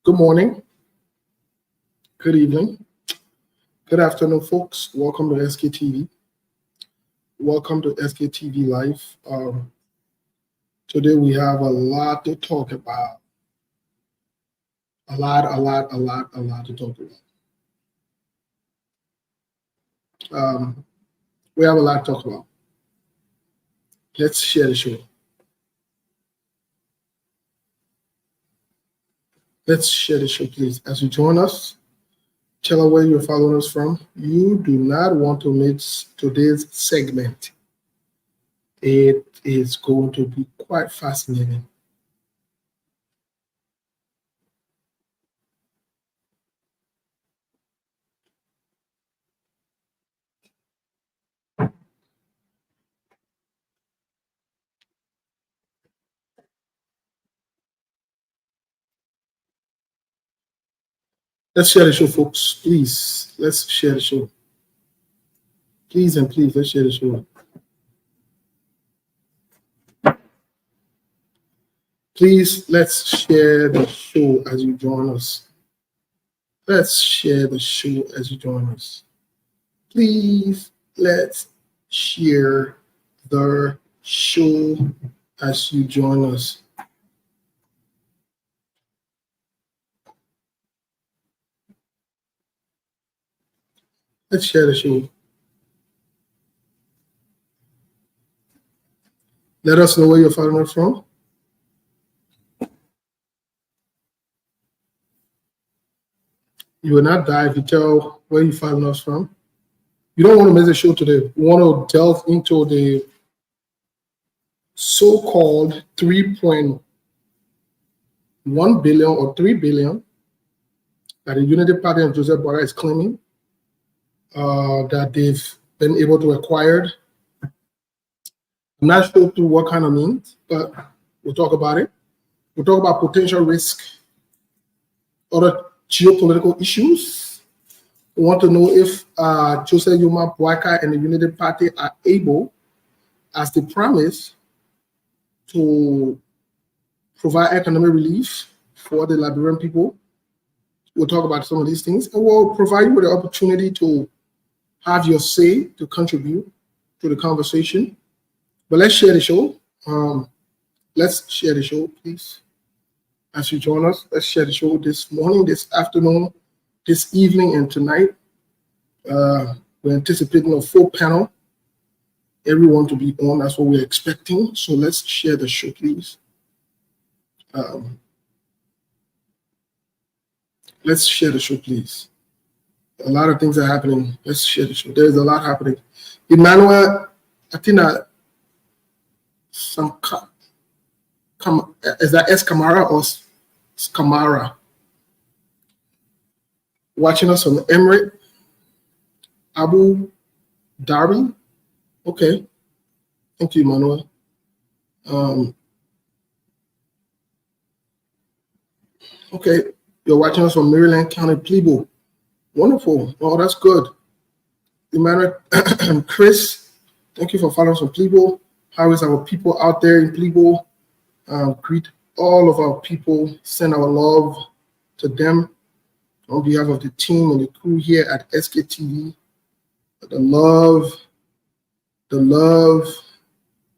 Good morning, good evening, good afternoon, folks. Welcome to SKTV. Welcome to SKTV Live. Today we have a lot to talk about. A lot to talk about. We have a lot to talk about. Let's share the show. Let's share the show, please. As you join us, tell us where you're following us from. You do not want to miss today's segment. It is going to be quite fascinating. Let's share the show, folks. Please, let's share the show. Please and please, let's share the show. Please, let's share the show as you join us. Let's share the show as you join us. Please, let's share the show as you join us. Let's share the show. Let us know where you're following us from. You will not die if you tell where you're following us from. You don't want to miss the show today. We want to delve into the so-called 3.1 billion or 3 billion that the Unity Party and Joseph Bola is claiming that they've been able to acquire. I'm not sure through what kind of means, but we'll talk about it. We'll talk about potential risk, other geopolitical issues. We want to know if Joseph Yuma Boakai and the Unity Party are able, as they promised, to provide economic relief for the Liberian people. We'll talk about some of these things, and we'll provide you with the opportunity to have your say, to contribute to the conversation. But let's share the show. Let's share the show, please. As you join us, let's share the show this morning, this afternoon, this evening, and tonight. We're anticipating a full panel. Everyone to be on. That's what we're expecting. So let's share the show, please. Let's share the show, please. A lot of things are happening. Let's share the show. There's a lot happening. Emmanuel, I think that is that S. Kamara or Kamara? Watching us on the Emirate, Abu Dhabi. Okay. Thank you, Emmanuel. Okay. You're watching us from Maryland County, Plebo. Wonderful. Oh, that's good. Emmanuel and Chris, thank you for following us from Plebo. How is our people out there in Plebo? Greet all of our people. Send our love to them on behalf of the team and the crew here at SKTV. The love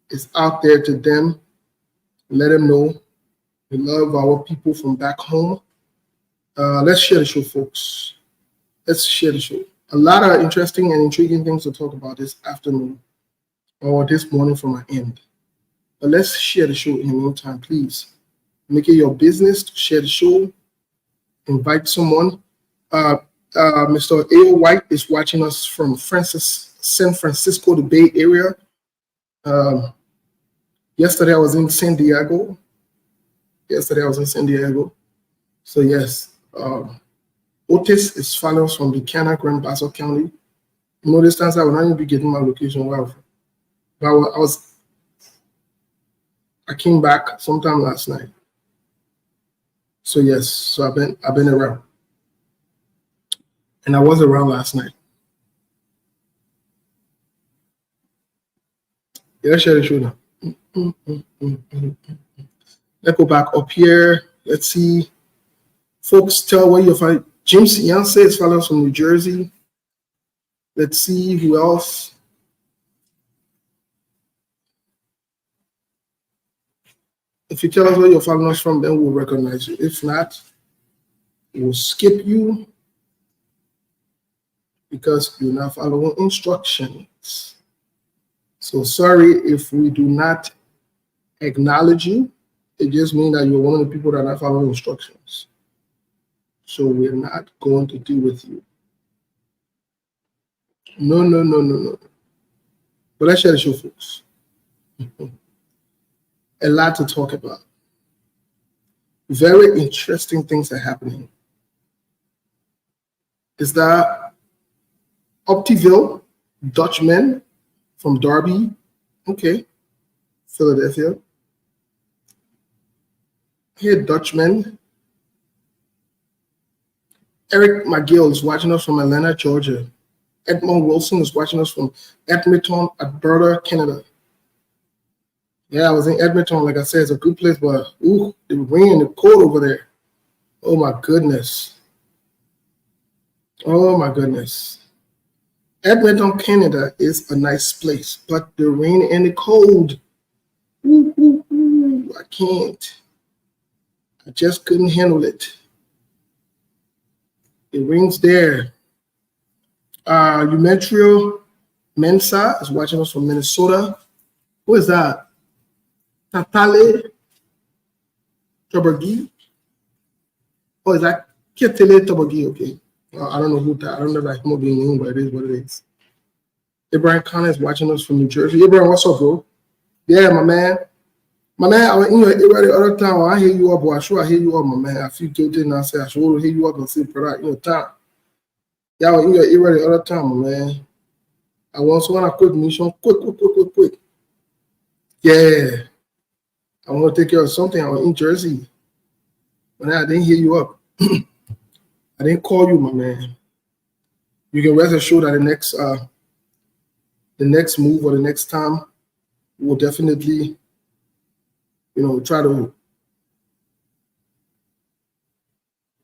is out there to them. Let them know we love our people from back home. Let's share the show, folks. Let's share the show. A lot of interesting and intriguing things to talk about this afternoon or this morning from my end. But let's share the show in the meantime, please. Make it your business to share the show. Invite someone. Mr. A.O. White is watching us from San Francisco, the Bay Area. Yesterday I was in San Diego. So yes, Otis is following us from Buchanan, Grand Bassa County. You know, this times I will not even be getting my location. Wow. But I came back sometime last night. So yes, so I've been around. And I was around last night. Yeah, let's share the show now. Let's go back up here. Let's see. Folks, tell where you find James Yance is following us from New Jersey. Let's see who else. If you tell us where you're following us from, then we'll recognize you. If not, we'll skip you because you're not following instructions. So sorry if we do not acknowledge you. It just means that you're one of the people that are not following instructions. So we're not going to deal with you. No. But let's share the show, folks. A lot to talk about. Very interesting things are happening. Is that Optiville, Dutchman from Derby, okay, Philadelphia. Here, Dutchman. Eric McGill is watching us from Atlanta, Georgia. Edmond Wilson is watching us from Edmonton, Alberta, Canada. Yeah, I was in Edmonton. Like I said, it's a good place, but ooh, the rain and the cold over there. Oh my goodness. Oh my goodness. Edmonton, Canada is a nice place, but the rain and the cold, I can't. I just couldn't handle it. It rains there. Umetrio Mensa is watching us from Minnesota. Who is that? Tatale Tobergi. Oh, is that Ketele Tobergi? Okay. I don't know who that. I don't know that human being name, but it is what it is. Abraham Connor is watching us from New Jersey. Abraham, what's up, bro? Yeah, my man. My man, I was in the other time. I hear you up, boy. I sure I hear you up, my man. I feel guilty and I say I should hear you up and say product, time. Yeah, I was in your era the other time, my man. I want someone a quick mission. Quick. Yeah. I want to take care of something. I was in Jersey. But I didn't hear you up. I didn't call you, my man. You can rest assured that the next move or the next time we'll definitely,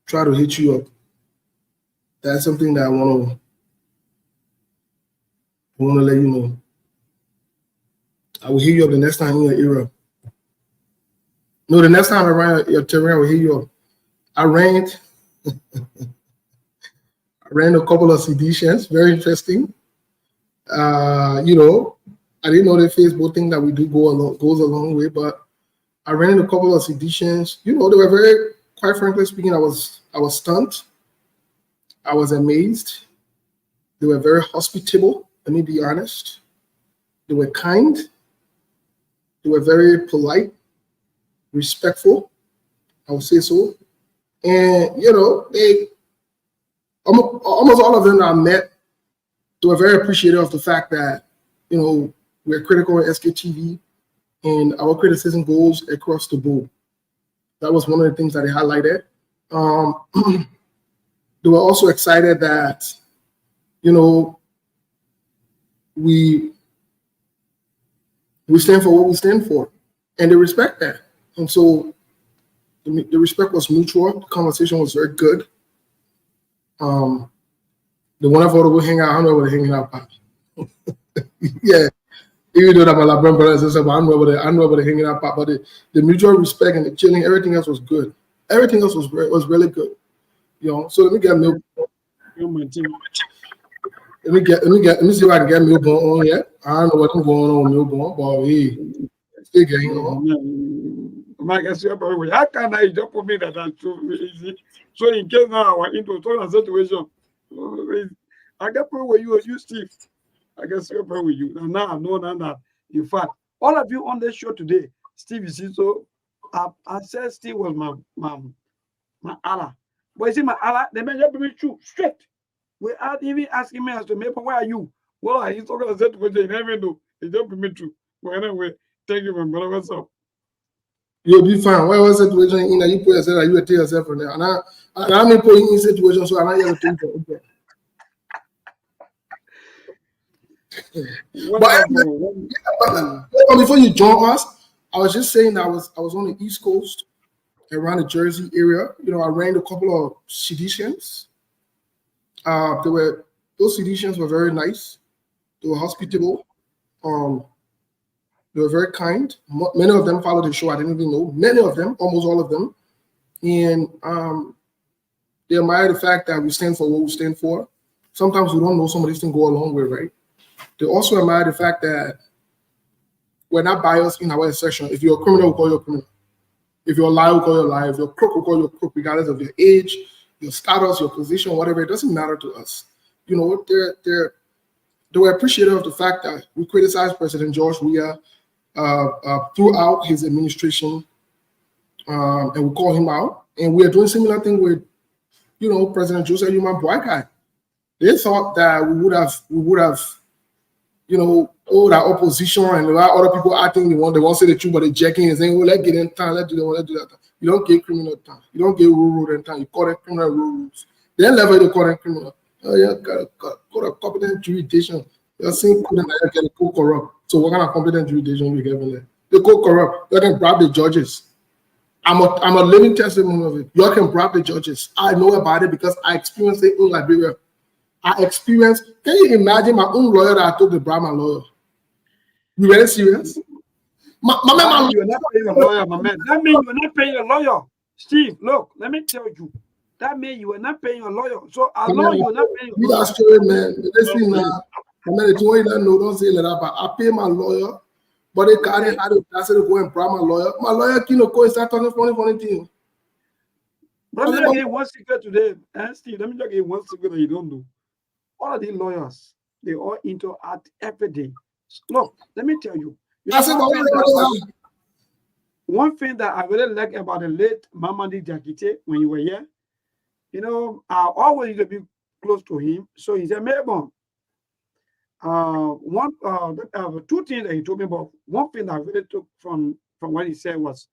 try to hit you up. That's something that I want to let you know. I will hit you up the next time in your era. No, the next time I ran your terrain, I will hit you up. I ran a couple of seditions, very interesting. I didn't know the Facebook thing that we do goes a long way, but I ran a couple of seditions. They were very, quite frankly speaking, I was stunned. I was amazed. They were very hospitable, let me be honest. They were kind. They were very polite, respectful, I would say so. And, they almost all of them that I met, they were very appreciative of the fact that, we're critical at SKTV and our criticism goes across the board. That was one of the things that they highlighted. They were also excited that, we stand for what we stand for, and they respect that. And so the respect was mutual. The conversation was very good. The one I thought to go hang out, I don't know where they're hanging out. Yeah, even though that my Liberian brothers and stuff, I don't know where they're hanging out. But the mutual respect and the chilling, everything else was good. Everything else was really good. So let me get milk. Let me see if I can get Milborn on yet. I don't know what's going on with Milborn, but still getting on. Mike, how can I just put me that I'm too easy? So in case now I into a situation, I get put with you, Steve. I guess you're with you. And now I know that. In fact, all of you on the show today, Steve, you see, so I said Steve was my Allah. But you see, my Allah, the man just bring me true straight. Without even asking me as to maybe where are you? Well, he's talking about that question. Never know. He don't bring me true. But anyway, thank you, my brother. What's up? You'll be fine. Why was situation in that you put yourself that you will tell yourself from there? And I'm in put in situation, so I'm not here to think of it. But before you join us, I was just saying that I was on the East Coast around the Jersey area. You know, I ran a couple of seditions. Those seditions were very nice. They were hospitable. They were very kind. Many of them followed the show. I didn't even know. Many of them, almost all of them. And they admire the fact that we stand for what we stand for. Sometimes we don't know some of these things go a long way, right? They also admire the fact that we're not biased in our section. If you're a criminal, we'll call you a criminal. If you're a liar, we'll call you a liar. If you're a crook, we'll call you a crook, regardless of your age, your status, your position, whatever. It doesn't matter to us. You know, they were appreciative of the fact that we criticized President George Weah throughout his administration, and we call him out. And we are doing similar thing with, you know, President Joseph Human Boycott. They thought that we would have, you know, oh, that opposition and a lot of other people acting they want to say the truth, but they're jacking and saying, oh, let's get in time, let's do that, let's do that. You don't get criminal time. You don't get rule in time. You call it criminal rules. Then level they call it criminal. Oh, yeah, got a competent jurisdiction. You're saying couldn't get a co-corrupt. So what kind of competent jurisdiction we give there? They co-corrupt. You can bribe the judges. I'm a living testimony of it. You can bribe the judges. I know about it because I experienced it in Liberia. Can you imagine my own lawyer that I told to bribe my lawyer? You very serious? My man, you're not paying a lawyer, my man. That means you're not paying a lawyer. Steve, look, let me tell you. That means you are not paying a lawyer. So I know you're not paying a lawyer. That's true, man. Listen now. I mean, it's one that no, don't say that, but I pay my lawyer, but they can't have the capacity to go and bribe my lawyer. My lawyer can go and start talking funny thing. But let me tell you one secret today. Steve, let me tell you one secret that you don't know. All of these lawyers, they all interact every day. Look, let me tell you. One thing that I really like about the late Mamadi Diakite when you were here, you know, I always used to be close to him. So he said, Melbourne, two things that he told me about. One thing that I really took from what he said was,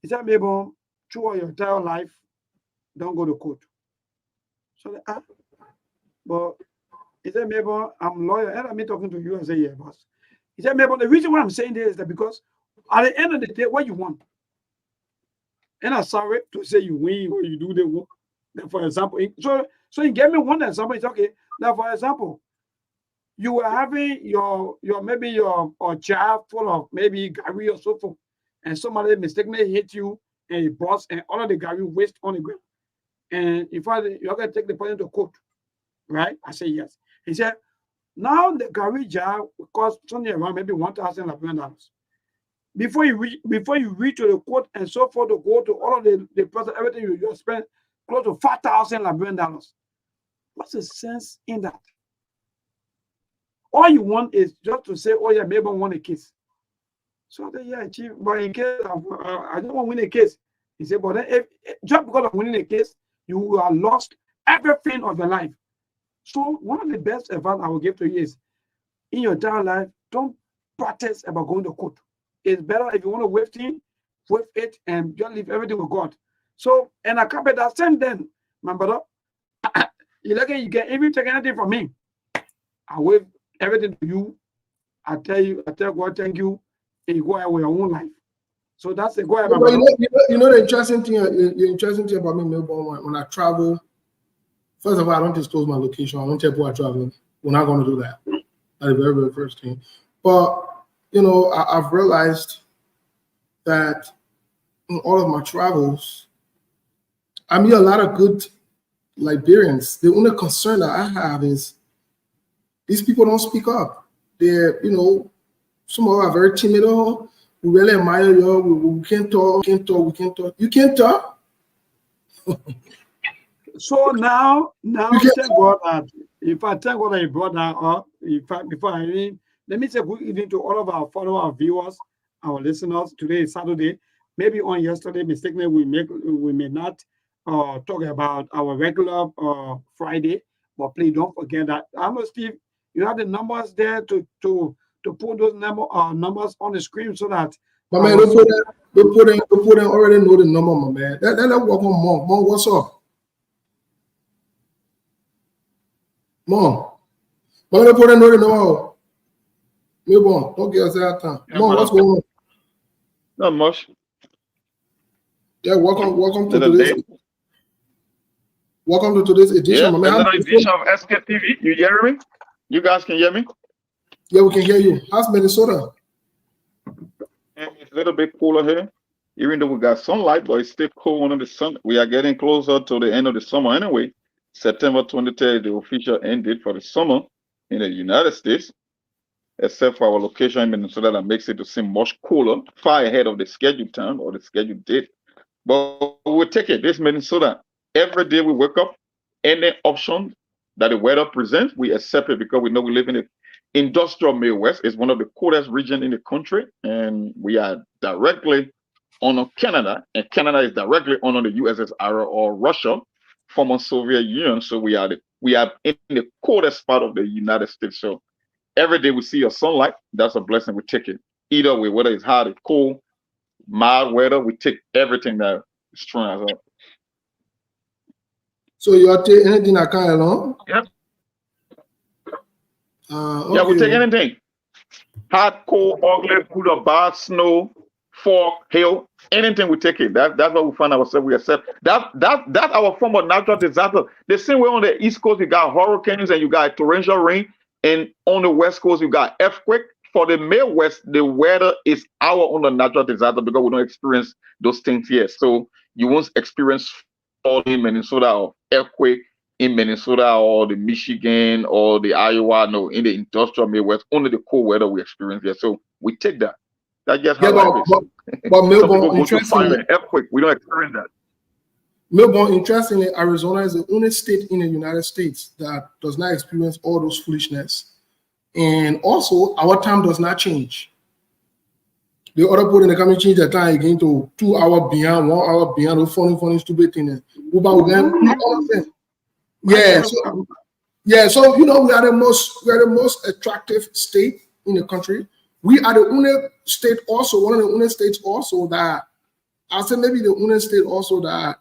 he said, Melbourne, throughout your entire life, don't go to court. So, but he said, Melbourne, I'm a lawyer, and I'm talking to you. I say, yeah, boss. He said, Melbourne, the reason why I'm saying this is that because at the end of the day, what you want, and I'm sorry to say you win or you do the work. For example, so he gave me one example. It's okay. Now, for example, you were having your jar full of maybe Gary or so forth, and somebody mistakenly hit you and it burst and all of the Gary waste on the ground. And in fact, you're going to take the person to court, right? I say yes. He said, now the Gary jar will cost something around maybe $1,000. Before you reach to the court and so forth to go to all of the process, everything you just spend close to $5,000. What's the sense in that? All you want is just to say, oh yeah, maybe I want a case. So I said, yeah, chief, but in case I don't want to win a case. He said, but then if just because of winning a case, you are lost everything of your life. So one of the best advice I will give to you is, in your entire life, don't practice about going to court. It's better if you want to waive it and just leave everything with God. So, and I can't be that same then, my brother. You can even take anything from me. I waive everything to you. I tell God, thank you, and you go ahead with your own life. So that's the go ahead, my brother. You know the interesting thing about me, Melbourne, when I travel, first of all, I don't disclose my location. I don't tell people I'm traveling. We're not going to do that. That's the very, very first thing. But, you know, I've realized that in all of my travels, I meet a lot of good Liberians. The only concern that I have is these people don't speak up. They're, you know, some of them are very timid. Oh, we really admire you. We can't talk. You can't talk. So now thank God that if I thank God that you brought that up, in fact, before I leave, let me say good evening to all of our followers, viewers, our listeners. Today is Saturday. Maybe on yesterday, mistakenly, we may not talk about our regular Friday, but please don't forget that. I know, Steve, you have the numbers there to put those numbers on the screen so that. My man, don't put in already know the number, my man. That work on Mom. Mom, what's up? Mom, don't put in know the number. Move on. Don't get us that time. Mom, what's going on? Not much. Yeah, welcome to Another today's day. welcome to today's edition, Yeah, my man. another edition of SKTV. You hear me? You guys can hear me? Yeah, we can hear you. How's Minnesota? And it's a little bit cooler here. Even though we got sunlight, but it's still cold under the sun. We are getting closer to the end of the summer anyway. September 23rd is the official end date for the summer in the United States, except for our location in Minnesota that makes it to seem much cooler, far ahead of the scheduled time or the scheduled date. But we'll take it. This Minnesota, every day we wake up, any option that the weather presents, we accept it because we know we live in the industrial Midwest. It's one of the coldest regions in the country, and we are directly under Canada, and Canada is directly under the USSR or Russia, former Soviet Union. So we are in the coldest part of the United States. So every day we see a sunlight, that's a blessing. We take it. Either way, whether it's hot or cold, mild weather, we take everything that is thrown at us. So you are taking anything that can along? Yep. Yeah, we take Okay. anything. Hot, cold, ugly, good or bad, snow, fog, hail, anything we take it. That's what we find ourselves. We accept that's our form of natural disaster. The same way on the East Coast you got hurricanes and you got torrential rain, and on the West Coast you got earthquake. For the Midwest, the weather is our own natural disaster because we don't experience those things here. So you won't experience fall in Minnesota or earthquake in Minnesota or the Michigan or the Iowa. No, in the industrial Midwest, only the cold weather we experience here. So we take that. That's just how Yeah, life is. but Some Melbourne, people go to fire interestingly, and earthquake. We don't experience that. Melbourne, interestingly, Arizona is the only state in the United States that does not experience all those foolishness. And also, our time does not change. The other people in the coming change their time again to 2 hours behind, 1 hour behind, those funny, stupid thing. Yeah, so we are the most attractive state in the country. We are the only state also, one of the only states also that I'll say maybe the only state also that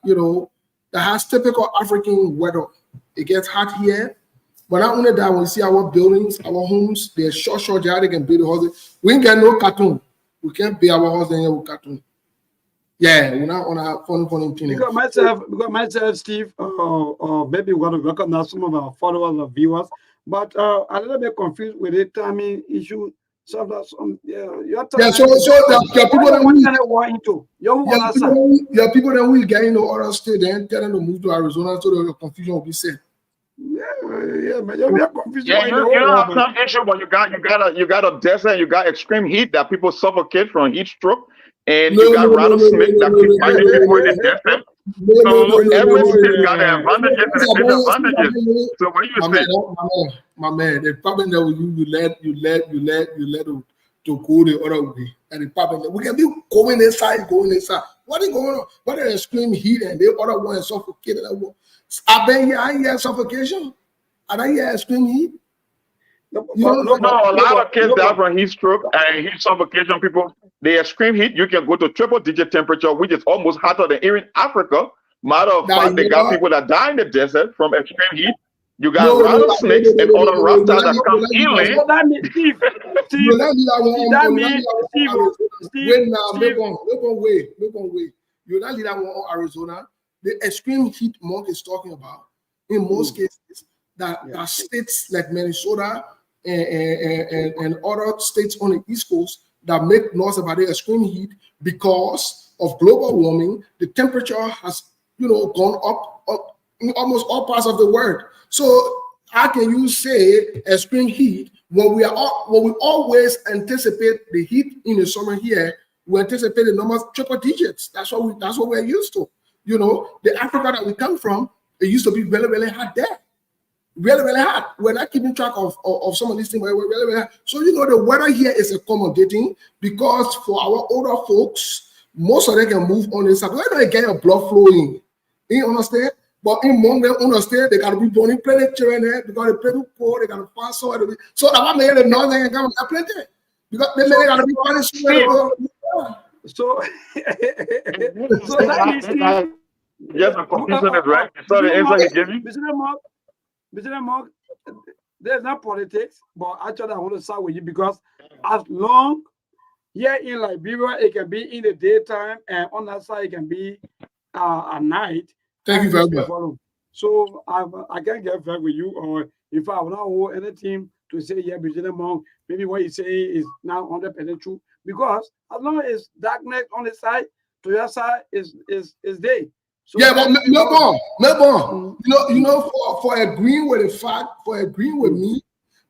that has typical African weather. It gets hot here. But not only that, when you see our buildings, our homes, they're short, they can build the houses. We ain't got no cartoon. We can't build our house here with cartoon. Yeah, we're not on our funny thing. Because myself, Steve, maybe we want to recognize some of our followers or viewers, but a little bit confused with the timing issue. So your time. Yeah, so there are people that people that will get into other state and tell them to move to Arizona so the confusion will be set. Yeah, man. You're confused. Yeah, you don't have some issue, but you got a desert, you got extreme heat that people suffocate from heat stroke, and you got rattlesnake that keep biting people in the desert. So every state got the advantages and the disadvantages. So what do you say? My man, the problem that you let to go the other way. And the problem that we can be going inside. What is going on? What is extreme heat and the other one is suffocated? I bet I hear suffocation. And I hear extreme heat. No, a lot of kids die from heat stroke and heat suffocation. People, the extreme heat, you can go to triple-digit temperature, which is almost hotter than here in Africa. Matter of fact, they got people that die in the desert from extreme heat. You got rattlesnakes and other reptiles that come inland. That means, Steve, wait. You're not leaving that one Arizona. The extreme heat Mark is talking about, in most cases, that states like Minnesota and other states on the East Coast that make noise about the extreme heat because of global warming, the temperature has gone up in almost all parts of the world. So how can you say extreme heat when we always anticipate the heat in the summer here? We anticipate the numbers triple digits. That's what we're used to. The Africa that we come from, it used to be really, really hot there. Really, really hot. We're not keeping track of some of these things, but we're really, really hot. So, the weather here is accommodating because for our older folks, most of them can move on this side. We're not getting a blood flowing. You understand? But in Monday, understand, they got to be born in plenty children there because they play too cold, they got to find somewhere to be. So, that's why they the northern and come and plenty. Because they got to be punished. So that means, Steve, yes, the confusion is right. So the answer he gave you. Mr. Mark, there's not politics, but actually I want to start with you because as long here in Liberia, it can be in the daytime, and on that side it can be at night. Thank you very much. So I can't get back with you, or if I will not hold anything to say, yeah, maybe what you say is now 100% true. Because as long as darkness on the side, to your side is day. So yeah, but Melbourne, you know, for agreeing with the fact, for agreeing with me,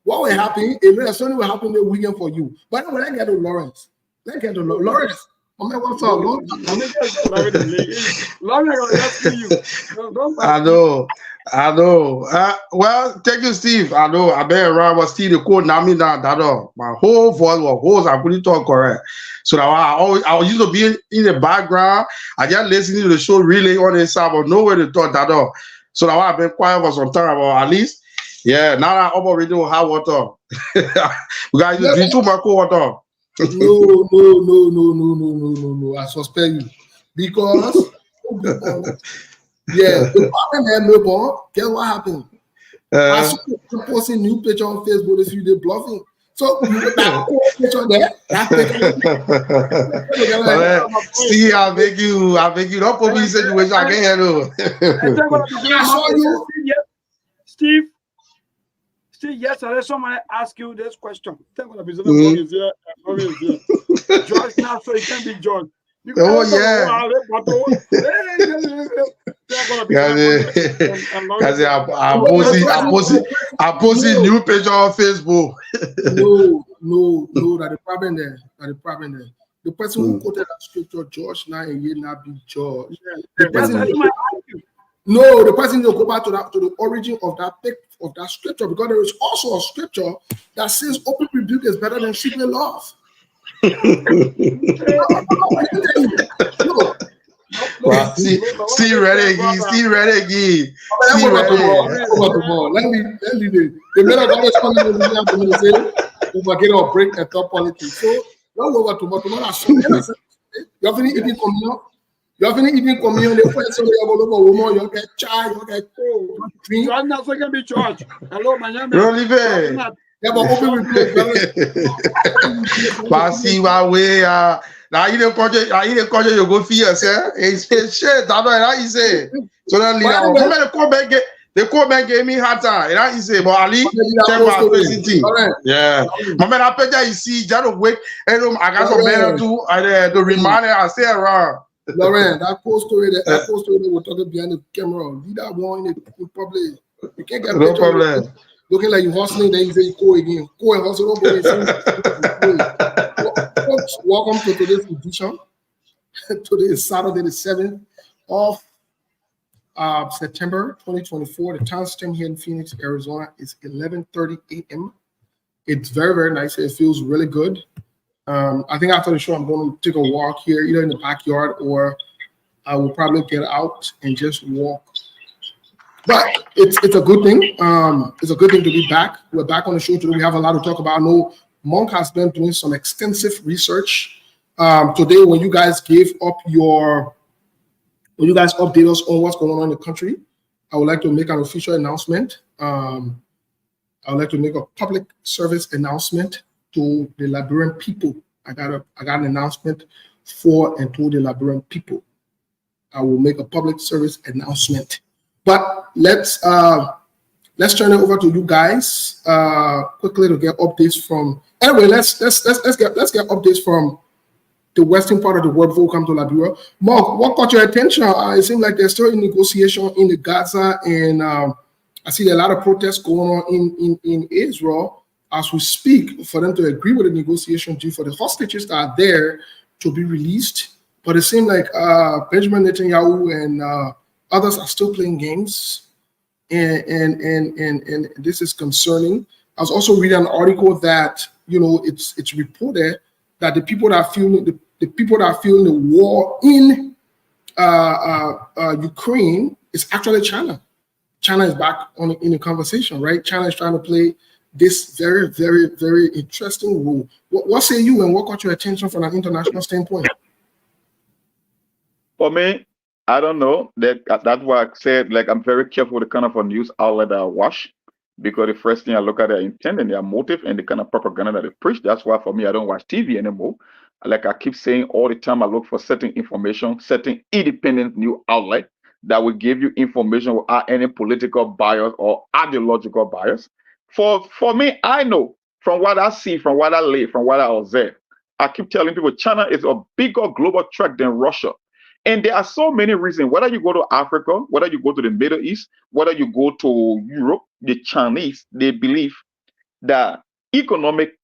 what will happen? Something will happen the weekend for you. But when I get to Lawrence, what's up? I know. Well, thank you, Steve. I know. I bet around was still the code. Now me that all. My whole voice was holes. I couldn't talk correct. So now I used to be in the background. I just listening to the show really on the side, but nowhere to talk that all. So now I've been quiet for some time, but at least, yeah. Now I'm already know hot water. We got to drink too much cold water. No. I suspect you because yeah, the problem there, Melbourne. Guess what happened? I saw you posting new picture on Facebook this few days bluffing. So that picture there, that picture. See, I'll make you don't put me in situation I can't handle. I saw you, Steve. Yesterday somebody asked you this question. George now, so it can't be George. Oh yeah. I posted new picture on Facebook. No, that the problem there. The person who quoted that scripture, George, now and ye not be George. The person will go back to the origin of that scripture, because there is also a scripture that says open rebuke is better than secret love. Well, see ready again. Let me the middle of this coming to say we get our break and talk politics. So don't go over tomorrow. You have any eating communion? The first Sunday you go over woman, you get chai, you get drink. So I'm not going to be church. Hello, my name is. Yeah, but open with see my way. Now you the project you go for yourself. It's shit. That's what he say. So that leader, the comment gave me hard time. That he say, but Ali, check my facility. Yeah, my man, I bet you see, just wait. I got some better to remind her. I stay around. Lauren, that post story that we're talking behind the camera. Leave that one in probably. You can't get no problem. Looking like you hustling, then you say you go again. Go and hustle. Folks, welcome to today's edition. Today is Saturday, the 7th of September 2024. The time stamp here in Phoenix, Arizona is 11:30 a.m. It's very, very nice. It feels really good. I think after the show, I'm going to take a walk here, either in the backyard or I will probably get out and just walk. But it's a good thing. It's a good thing to be back. We're back on the show today. We have a lot to talk about. I know Monk has been doing some extensive research. Today, when you guys update us on what's going on in the country, I would like to make an official announcement. I would like to make a public service announcement to the Liberian people. I got an announcement for and to the Liberian people. I will make a public service announcement. But let's turn it over to you guys quickly to get updates from. Anyway, let's get updates from the western part of the world before we come to Liberia. Mark, what caught your attention? It seems like there's still a negotiation in the Gaza, and I see a lot of protests going on in Israel as we speak for them to agree with the negotiation due for the hostages that are there to be released. But it seems like Benjamin Netanyahu and others are still playing games, and this is concerning. I was also reading an article that it's reported that the people that are feeling the war in Ukraine is actually China. China is back in the conversation, right? China is trying to play this very, very, very interesting role. What say you, and what caught your attention from an international standpoint? For me, I don't know. That's why I said, like, I'm very careful with the kind of a news outlet that I watch, because the first thing I look at their intent and their motive and the kind of propaganda that they preach. That's why for me, I don't watch TV anymore. like I keep saying all the time, I look for certain information, certain independent new outlet that will give you information without any political bias or ideological bias. For me, I know from what I see, from what I live, from what I observe, I keep telling people China is a bigger global threat than Russia. And there are so many reasons. Whether you go to Africa, whether you go to the Middle East, whether you go to Europe, the Chinese, they believe that economic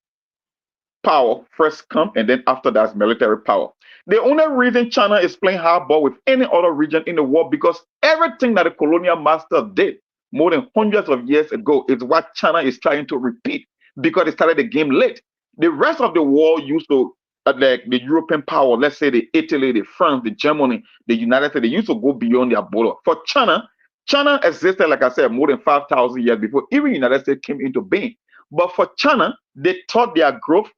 power first come, and then after that's military power. The only reason China is playing hardball with any other region in the world because everything that the colonial master did more than hundreds of years ago is what China is trying to repeat because they started the game late. The rest of the world used to, like the European power, let's say the Italy, the France, the Germany, the United States, they used to go beyond their border. For China, China existed, like I said, more than 5,000 years before even the United States came into being. But for China, they thought their growth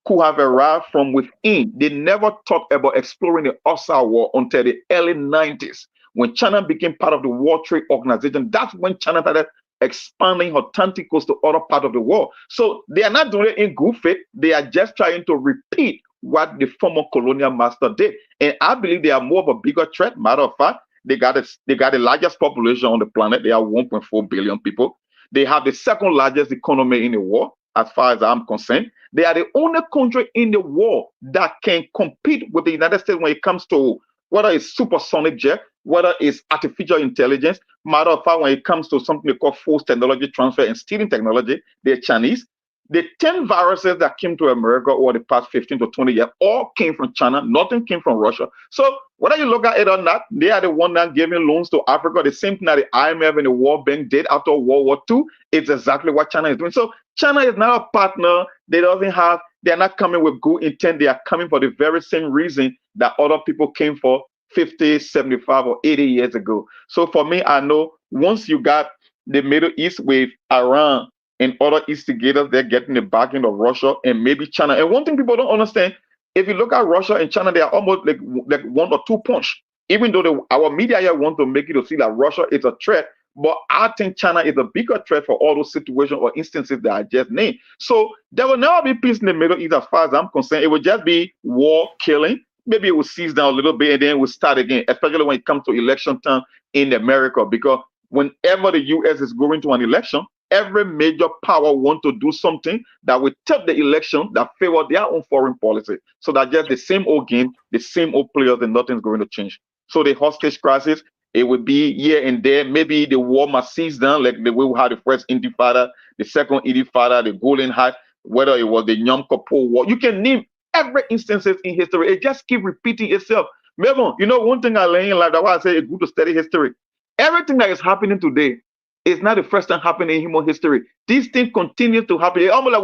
could have arrived from within. They never thought about exploring the outside world until the early 90s. When China became part of the World Trade Organization, that's when China started expanding her tentacles to other parts of the world. So they are not doing it in good faith. They are just trying to repeat what the former colonial master did. And I believe they are more of a bigger threat. Matter of fact, they got the largest population on the planet. They are 1.4 billion people. They have the second largest economy in the world, as far as I'm concerned. They are the only country in the world that can compete with the United States when it comes to whether it's supersonic jet, whether it's artificial intelligence. Matter of fact, when it comes to something they call force technology transfer and stealing technology, they're Chinese. The 10 viruses that came to America over the past 15 to 20 years all came from China. Nothing came from Russia. So whether you look at it or not, they are the one that giving loans to Africa. The same thing that the IMF and the World Bank did after World War II. It's exactly what China is doing. So China is not a partner. They're not coming with good intent. They are coming for the very same reason that other people came for 50, 75, or 80 years ago. So for me, I know once you got the Middle East with Iran and other instigators, they're getting the backing of Russia and maybe China. And one thing people don't understand, if you look at Russia and China, they are almost like one or two punch. Even though our media here want to make it to see that Russia is a threat, but I think China is a bigger threat for all those situations or instances that I just named. So there will never be peace in the Middle East as far as I'm concerned. It will just be war, killing. Maybe it will cease down a little bit and then it will start again, especially when it comes to election time in America. Because whenever the U.S. is going to an election, every major power wants to do something that will take the election that favor their own foreign policy. So that just the same old game, the same old players, and nothing's going to change. So the hostage crisis, it would be here and there. Maybe the war must cease down, like the way we had the first Intifada, the second Intifada, the Golden Hat, whether it was the Yom Kippur War. You can name every instances in history. It just keep repeating itself. Remember, one thing I learned in life, that's why I say it's good to study history. Everything that is happening today is not the first time happening in human history. These things continue to happen. It's almost like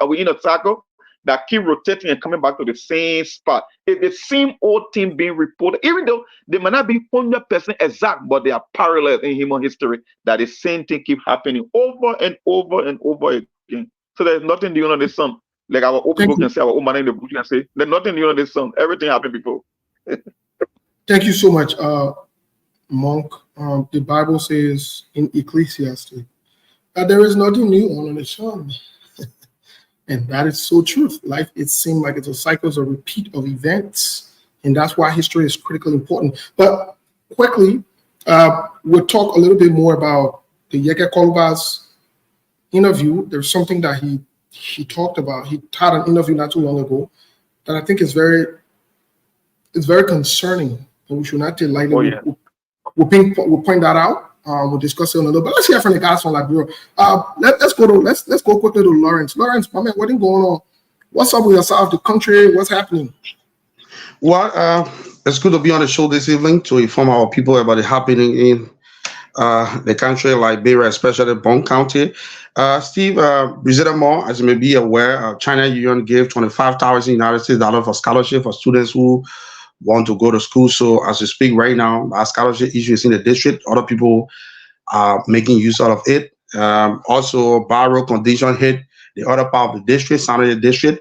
we're in a circle that keep rotating and coming back to the same spot. It's the same old thing being reported, even though they might not be 100% exact, but they are parallel in human history, that the same thing keep happening over and over and over again. So there's nothing new under the sun. Like our old people can say, our old man in the bush can say, there's nothing new under the sun. Everything happened before. Thank you so much, Monk. The Bible says in Ecclesiastes that there is nothing new under the sun. And that is so true. Life, it seems like it's a cycle, a repeat of events. And that's why history is critically important. But quickly, we'll talk a little bit more about the Yeke Koluba's interview. There's something that he talked about. He had an interview not too long ago that I think is very concerning. And we should not take lightly. Oh, yeah. We'll point that out. We'll discuss it a little bit. Let's hear from the guys from Liberia. Let's go quickly to Lawrence. Lawrence, my man, what is going on? What's up with yourself, the country? What's happening? Well, it's good to be on the show this evening to inform our people about the happening in the country, Liberia, especially Bon County. Steve, more, as you may be aware, China Union gave $25,000 United States dollars for scholarship for students who want to go to school. So as we speak right now, our scholarship issue is in the district. Other people are making use out of it. Also, borrow condition hit the other part of the district, Sanity District.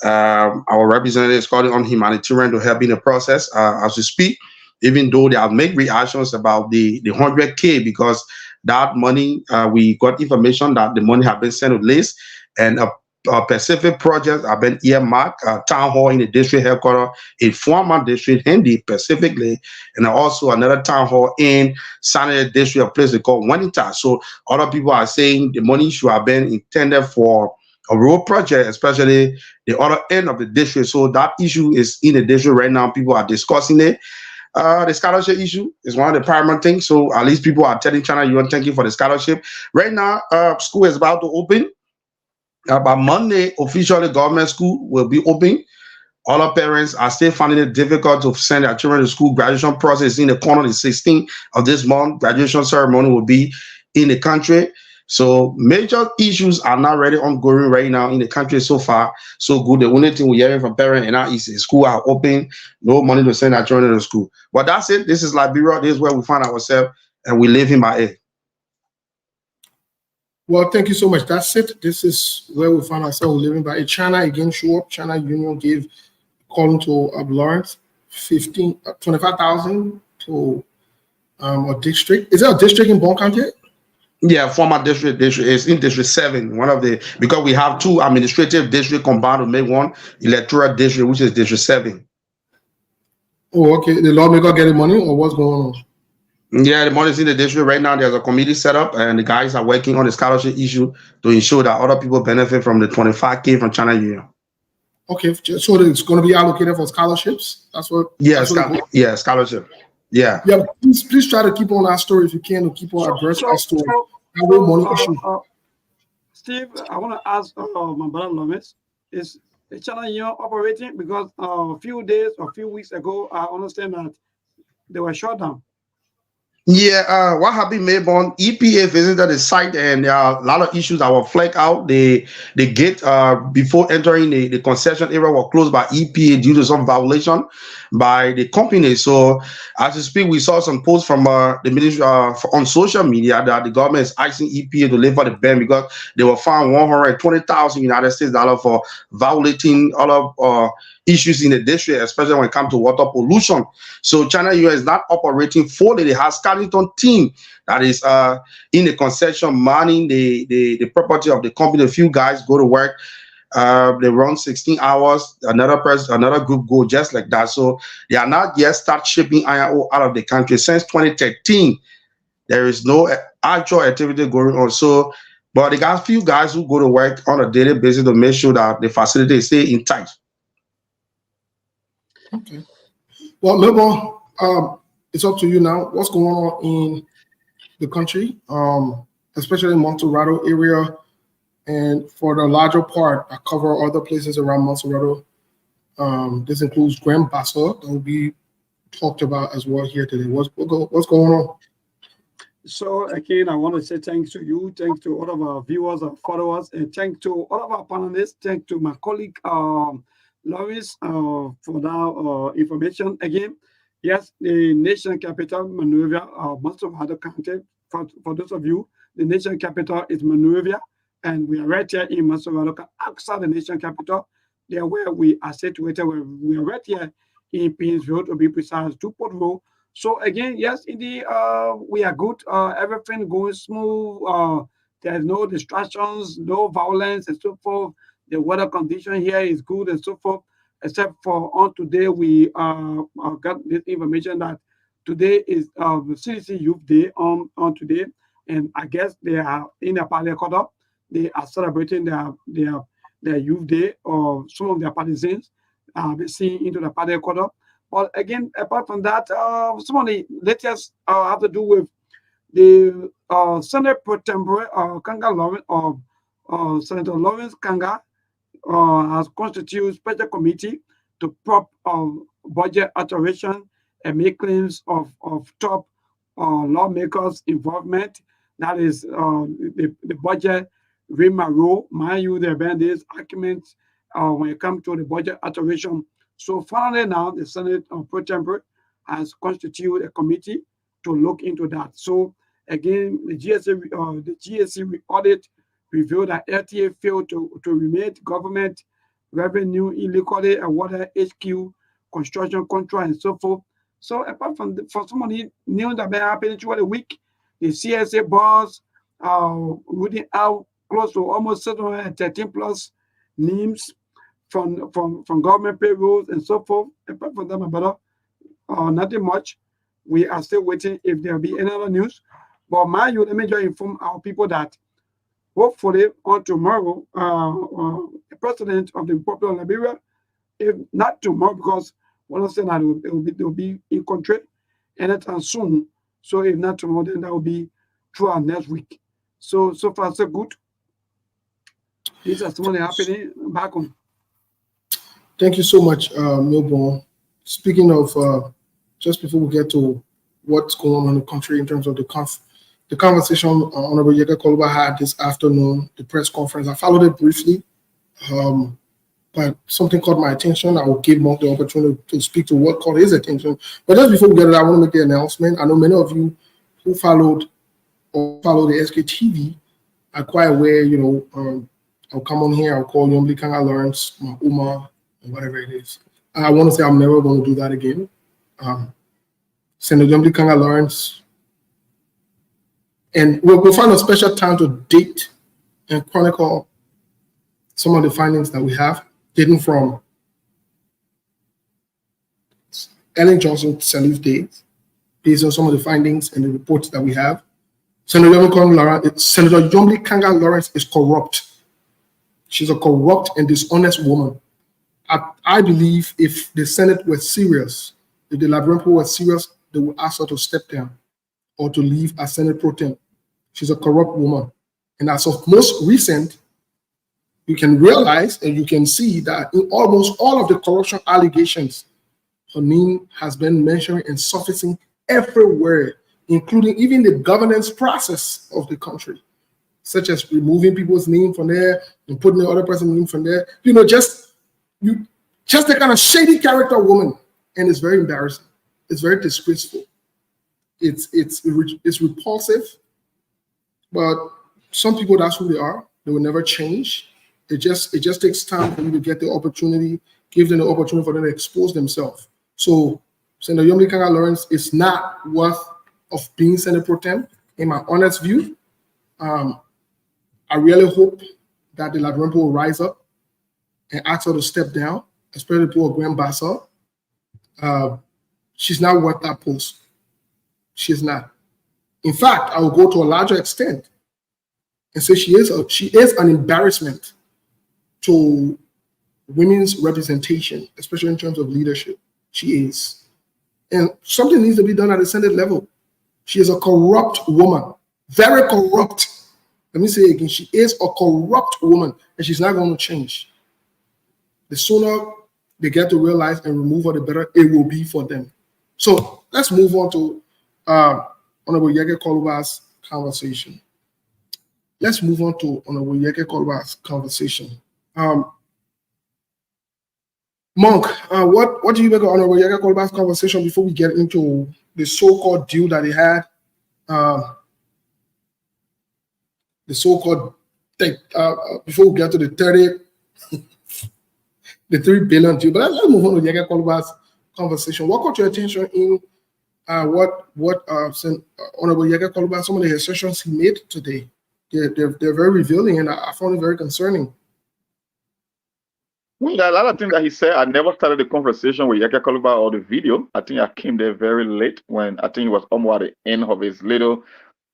Our representative is calling on humanitarian to help in the process as we speak, even though they have made reactions about the 100K, because that money, we got information that the money have been sent to list, and specific projects have been earmarked. Town hall in the district headquarters, a former district Hindi specifically, and also another town hall in Sanity district, a place they call Wanita. So other people are saying the money should have been intended for a road project, especially the other end of the district. So that issue is in the district right now. People are discussing it. The scholarship issue is one of the paramount things. So at least people are telling China, you want thank you for the scholarship. Right now, school is about to open. By Monday, officially government school will be open. All our parents are still finding it difficult to send their children to school. Graduation process in the corner, the 16th of this month. Graduation ceremony will be in the country. So major issues are not really ongoing right now in the country so far. So good. The only thing we're hearing from parents now is the school are open, no money to send our children to school. But that's it. This is Liberia. This is where we find ourselves, and we live in by it. Well, thank you so much. That's it. This is where we find ourselves living by it. China again show up. China Union gave, according to Lawrence, 25,000 to a district. Is there a district in Bon County? Yeah, former district is in District 7. One of the, because we have two administrative districts combined to make one electoral district, which is District 7. Oh, okay. The lawmaker getting money, or what's going on? Yeah, the money is in the district right now. There's a committee set up, and the guys are working on the scholarship issue to ensure that other people benefit from the 25K from China Union. Okay, so it's going to be allocated for scholarships. That's what. Yeah, that's scholarship. Yeah. Yeah. Please try to keep on that story if you can, to keep on address that story. Steve, I want to ask my brother Lomis, is the China Union operating? Because a few days or a few weeks ago, I understand that they were shut down. Yeah, what happened, Mayborn? EPA visited the site, and there are a lot of issues that were flagged out. The gate before entering the concession area were closed by EPA due to some violation by the company. So, as we speak, we saw some posts from the ministry on social media that the government is asking EPA to lift the ban because they were fined $120,000 United States dollars for violating all of issues in the district, especially when it comes to water pollution. So China Union is not operating fully. They have Skeleton team that is in the concession manning the property of the company. A few guys go to work. They run 16 hours. Another group go just like that. So they are not yet start shipping iron ore out of the country since 2013. There is no actual activity going on. So, but they got a few guys who go to work on a daily basis to make sure that the facility stay intact. Okay. Well, Melbourne, it's up to you now. What's going on in the country, especially in Montserrado area, and for the larger part, I cover other places around Montserrado. This includes Grand Bassa that will be talked about as well here today. What's going on? So again, I want to say thanks to you, thanks to all of our viewers and followers, and thanks to all of our panelists, thanks to my colleague Loris for that information. Again, yes, the nation capital, Monrovia, Montserrado County. For those of you, the nation capital is Monrovia, and we are right here in Montserrado, outside the nation capital. There where we are situated, we are right here in Painesville, to be precise, Port Road. So again, yes, indeed, we are good. Everything going smooth. There's no distractions, no violence, and so forth. The weather condition here is good and so forth. Except for on today, we got this information that today is the CDC Youth Day on today, and I guess they are in a party quarter. They are celebrating their Youth Day, or some of their partisans be seen into the party quarter. But again, apart from that, some of the latest have to do with the Senate Pro Tempore Kanga Lawrence, Senator Lawrence Kanga has constituted special committee to prop budget alteration and make claims of top lawmakers' involvement. That is the budget rule. Mind you, there have been these arguments when it comes to the budget alteration. So finally now, the Senate Pro Tempore has constituted a committee to look into that. So again, the GSC audit revealed that LTA failed to remit government revenue illegally awarded HQ construction contract and so forth. So apart from for some of the news that may happen throughout the week, the CSA boss rooting out close to almost 713 plus names from government payrolls and so forth. Apart from that, my brother, nothing much. We are still waiting if there will be any other news. But mind you, let me just inform our people that hopefully on tomorrow, the president of the Republic of Liberia, if not tomorrow, because one of them it will be in country anytime soon. So if not tomorrow, then that will be throughout next week. So far so good. This is what's happening back home. Thank you so much, Milborn. Speaking of, just before we get to what's going on in the country in terms of the conversation Honorable Yeke Koluba had this afternoon, the press conference, I followed it briefly, but something caught my attention. I will give Monk the opportunity to speak to what caught his attention. But just before we get it, I want to make the announcement. I know many of you who follow the SKTV are quite aware, I'll come on here, I'll call Yombli Kanga Lawrence, Uma, and whatever it is. I want to say I'm never going to do that again. Senator Yombli Kanga Lawrence, and we'll find a special time to date and chronicle some of the findings that we have, dating from Ellen Johnson Sirleaf days, based on some of the findings and the reports that we have. Senator Yombli Kanga Lawrence is corrupt. She's a corrupt and dishonest woman. I believe if the Senate were serious, if the Liberian people were serious, they would ask her to step down or to leave as Senate pro tem. She's a corrupt woman. And as of most recent, you can realize and you can see that in almost all of the corruption allegations, her name has been mentioned and surfacing everywhere, including even the governance process of the country, such as removing people's name from there and putting the other person's name from there. Just the kind of shady character woman, and it's very embarrassing. It's very disgraceful. It's repulsive, but some people, that's who they are. They will never change. It just takes time for you to get the opportunity, give them the opportunity for them to expose themselves. So Senator Yombli Kanga Lawrence is not worth of being Senate pro tem, in my honest view. I really hope that the Liberian people will rise up and ask her to step down, especially the people of Grand Bassa. She's not worth that post. She's not. In fact, I will go to a larger extent and say she is an embarrassment to women's representation, especially in terms of leadership. She is. And something needs to be done at the Senate level. She is a corrupt woman, very corrupt. Let me say it again. She is a corrupt woman, and she's not going to change. The sooner they get to realize and remove her, the better it will be for them. So let's move on to Honorable Yeke Koluba's conversation. Monk, what do you make of Honorable Yeke Koluba's conversation before we get into the so-called deal that they had? The so-called thing, before we get to the 3 billion deal. But let's move on to Yeke Koluba's conversation. What caught your attention in what Honorable Yeke Koluba, some of the assertions he made today? They're very revealing, and I found it very concerning. Well, there are a lot of things that he said. I never started the conversation with Yeke Koluba or the video. I think I came there very late when I think it was almost at the end of his little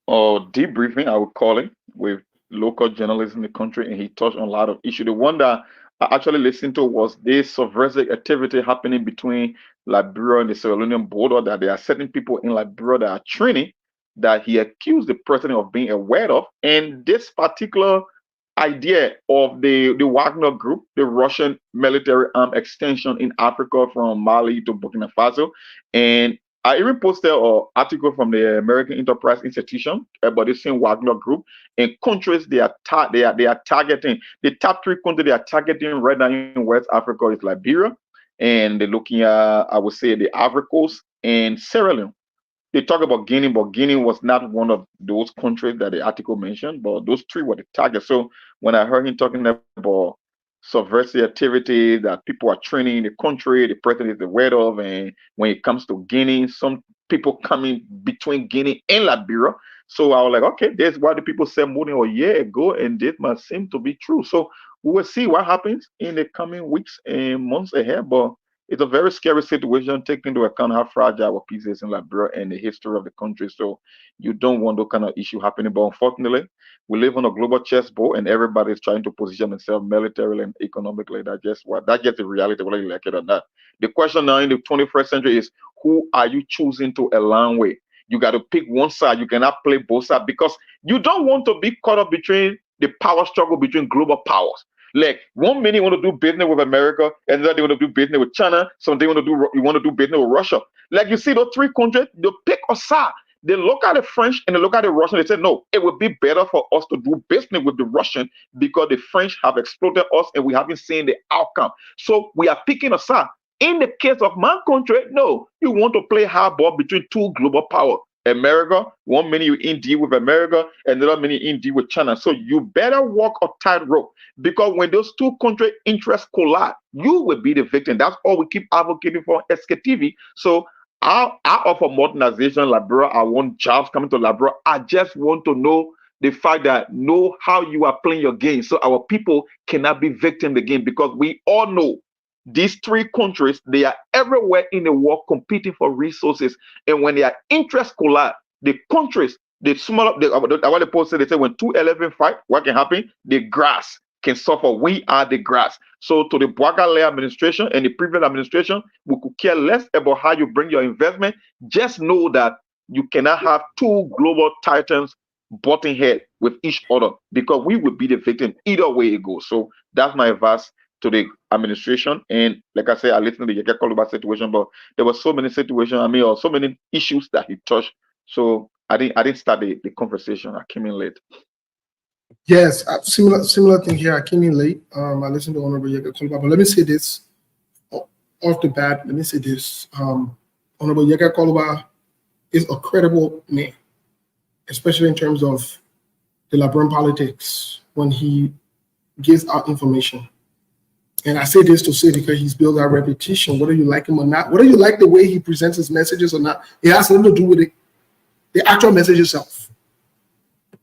debriefing, I would call it, with local journalists in the country, and he touched on a lot of issues. The one that I actually listened to was this subversive activity happening between Liberia and the Sierra Leonean border, that there are certain people in Liberia that are training that he accused the president of being aware of. And this particular idea of the Wagner group, the Russian military arm extension in Africa from Mali to Burkina Faso. And I even posted an article from the American Enterprise Institution about the same Wagner group and countries they are targeting. The top 3 countries they are targeting right now in West Africa is Liberia, and they're looking at, I would say, the Ivory Coast and Sierra Leone. They talk about Guinea, but Guinea was not one of those countries that the article mentioned, but those 3 were the targets. So when I heard him talking about subversive activity that people are training in the country, the president is aware of, and when it comes to Guinea, some people coming between Guinea and Liberia. So I was like, okay, that's why the people said more than a year ago, and this must seem to be true. So we will see what happens in the coming weeks and months ahead. But it's a very scary situation, taking into account how fragile our peace is in Liberia and the history of the country. So you don't want those kind of issue happening. But unfortunately, we live on a global chessboard, and everybody is trying to position themselves militarily and economically. That's just the reality, whether you like it or not. The question now in the 21st century is, who are you choosing to align with? You got to pick one side. You cannot play both sides, because you don't want to be caught up between the power struggle between global powers. Like, 1 minute you want to do business with America, and then they want to do business with China. So they want to do business with Russia. Like, you see those three countries, they pick a side. They look at the French and they look at the Russian. They say, no, it would be better for us to do business with the Russian, because the French have exploited us and we haven't seen the outcome. So we are picking a side. In the case of my country, no, you want to play hardball between two global powers. America, 1 minute you in deal with America, and the other minute in deal with China. So you better walk a tightrope, because when those two country interests collide, you will be the victim. That's all we keep advocating for SKTV. So I offer modernization, Liberia. I want jobs coming to Liberia. I just want to know the fact that know how you are playing your game, so our people cannot be victim again, because we all know these three countries, they are everywhere in the world competing for resources. And when their interests collide, the countries, the smaller, what the post said, they say when two elephants fight, what can happen? The grass can suffer. We are the grass. So to the Bwagale administration and the previous administration, we could care less about how you bring your investment. Just know that you cannot have two global titans butting head with each other, because we will be the victim either way it goes. So that's my advice to the administration. And like I said, I listened to the Yeke Koluba situation, but there were so many situations, or so many issues that he touched. So I didn't start the conversation. I came in late. Yes, similar thing here. I came in late. I listened to Honorable Yeke Koluba, but let me say this off the bat. Let me say this. Honorable Yeke Koluba is a credible man, especially in terms of the Liberian politics when he gives out information. And I say this to say, because he's built our reputation, whether you like him or not, whether you like the way he presents his messages or not, it has nothing to do with it, the actual message itself.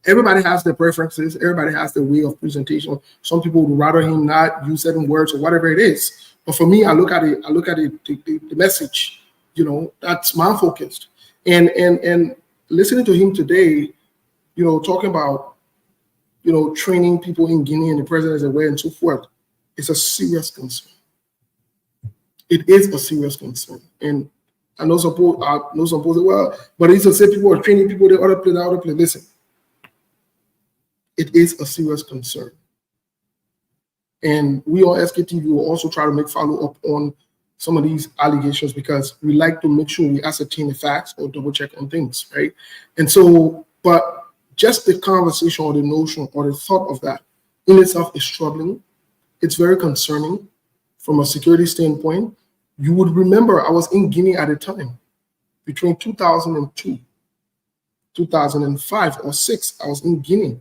Everybody has their preferences. Everybody has their way of presentation. Some people would rather him not use certain words or whatever it is. But for me, I look at it, the message, that's my focused. And listening to him today, talking about, training people in Guinea and the president is aware and so forth, it's a serious concern. It is a serious concern. And I know some people say, well, but it's to say people are training people, the other place. Listen, it is a serious concern. And we on SKTV will also try to make follow-up on some of these allegations, because we like to make sure we ascertain the facts or double check on things, right? And so, but just the conversation or the notion or the thought of that in itself is troubling. It's very concerning from a security standpoint. You would remember I was in Guinea at a time between 2002, 2005 or 6. I was in Guinea,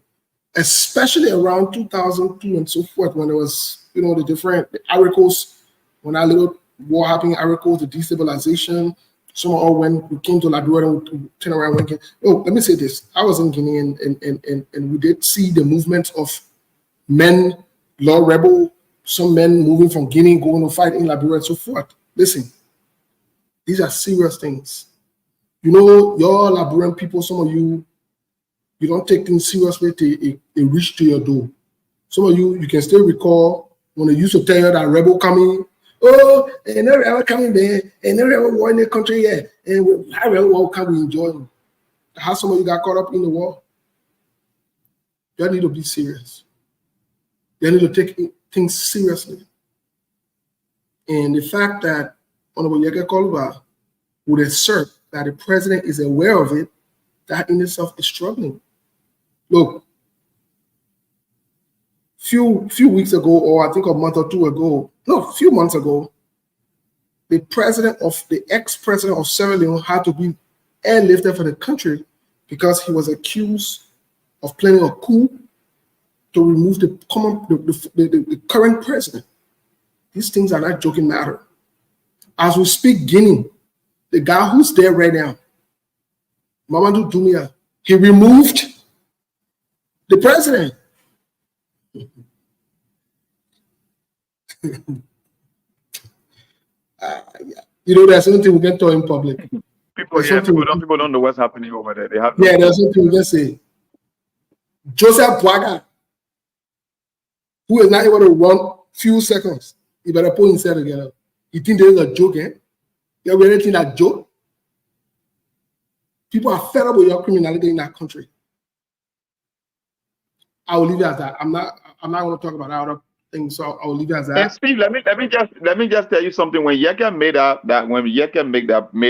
especially around 2002 and so forth, when there was, the different Ivory Coast, when that little war happened in Ivory Coast, the destabilization. Somehow when we came to Liberia, we turn around again. Oh, let me say this. I was in Guinea and we did see the movement of men, law rebel, some men moving from Guinea, going to fight in Liberia and so forth. Listen, these are serious things. Your Liberian people, some of you don't take things seriously till it reach to your door. Some of you can still recall when they used to tell you that rebel coming, oh, and never ever coming there, and never ever war in the country yet, and how rebel can we enjoy them? How some of you got caught up in the war? You need to be serious. You need to take things seriously. And the fact that Honorable Yeke Koluba would assert that the president is aware of it, that in itself is troubling. Look, few weeks ago, or I think a month or two ago, no, a few months ago, the ex-president of Sierra Leone had to be airlifted for the country because he was accused of planning a coup to remove the current president. These things are not joking matter. As we speak, Guinea, the guy who's there right now, Mamadou Doumbouya, he removed the president. You know, there's something we can talk in public. People don't know what's happening over there. They have there's something we can say. Joseph Boakai, who is not able to run few seconds, he better pull himself together. You think there is a joke, eh? You're really think that joke? People are fed up with your criminality in that country. I will leave it as that. I'm not going to talk about other things, so I will leave it as that. And Steve, let me just tell you something. When Yeka made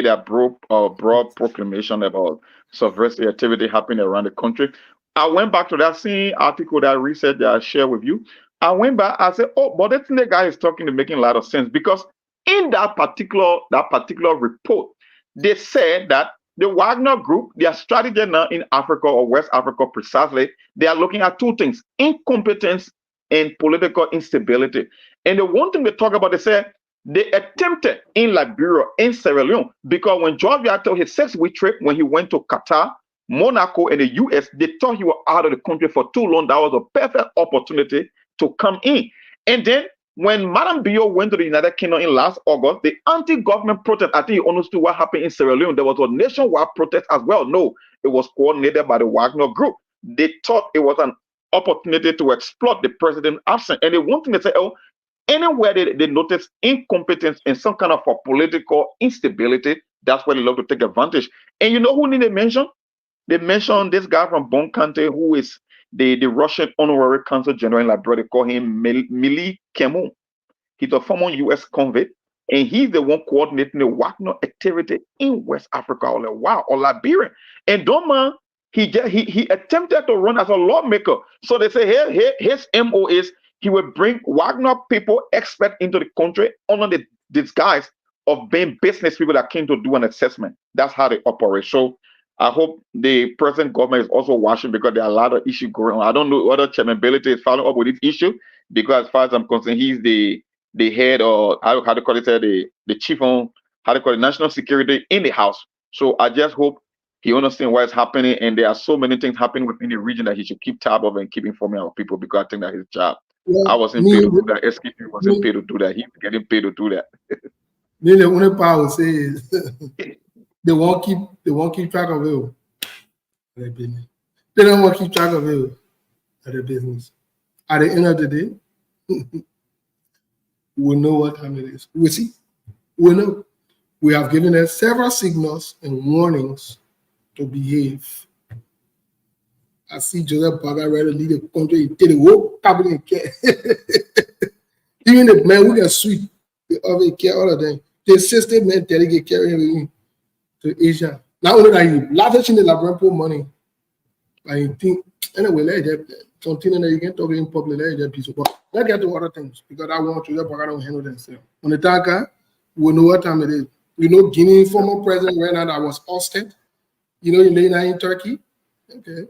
that broad proclamation about subversive activity happening around the country, I went back to that same article, that research that I shared with you. I went back, I said, oh, but that thing the guy is talking to making a lot of sense, because in that particular report, they said that the Wagner Group, their strategy now in Africa, or West Africa precisely, they are looking at two things: incompetence and political instability. And the one thing they talk about, they said they attempted in Liberia, in Sierra Leone, because when George told his 6-week trip, when he went to Qatar, Monaco, and the US, they thought he was out of the country for too long. That was a perfect opportunity to come in. And then when Madame Bio went to the United Kingdom in last August, the anti-government protest, I think you understood what happened in Sierra Leone. There was a nationwide protest as well. No, it was coordinated by the Wagner Group. They thought it was an opportunity to exploit the president's absence. And they wanted to say, oh, anywhere they notice incompetence and some kind of a political instability, that's where they love to take advantage. And you know who they mention? They mentioned this guy from Bon Kante, who is the Russian honorary consul general in Liberia. They call him Mili Kemu. He's a former U.S. convict, and he's the one coordinating the Wagner activity in West Africa or Liberia. And don't mind, he attempted to run as a lawmaker. So they say here his MO is he will bring Wagner people, experts into the country under the disguise of being business people that came to do an assessment. That's how they operate. So I hope the present government is also watching, because there are a lot of issues going on. I don't know whether Chairman Belite is following up with this issue, because as far as I'm concerned, he's the head, or how to call it, the chief on national security in the house. So I just hope he understands what is happening, and there are so many things happening within the region that he should keep tab of and keep informing our people, because I think that's his job. I wasn't paid to do that. SKP wasn't paid to do that. He's getting paid to do that. The only part I would say is they won't keep track of it. They don't want to keep track of it at the business. At the end of the day, we'll know what time it is. We see. We know. We have given us several signals and warnings to behave. I see Joseph Boakai ready to lead the country. He did a whole cabinet care. Even the men who get sweet, they always care all of them. The assistant men delegate carrying to Asia. Not only that, you lavish in the Liberian money. I think anyway, let that continue that you can talk in public, let that piece. But let's get to other things, because I want to don't handle themselves. On the tanker, we know what time it is. You know, Guinea former president right now that was ousted. You know, in Turkey. Okay.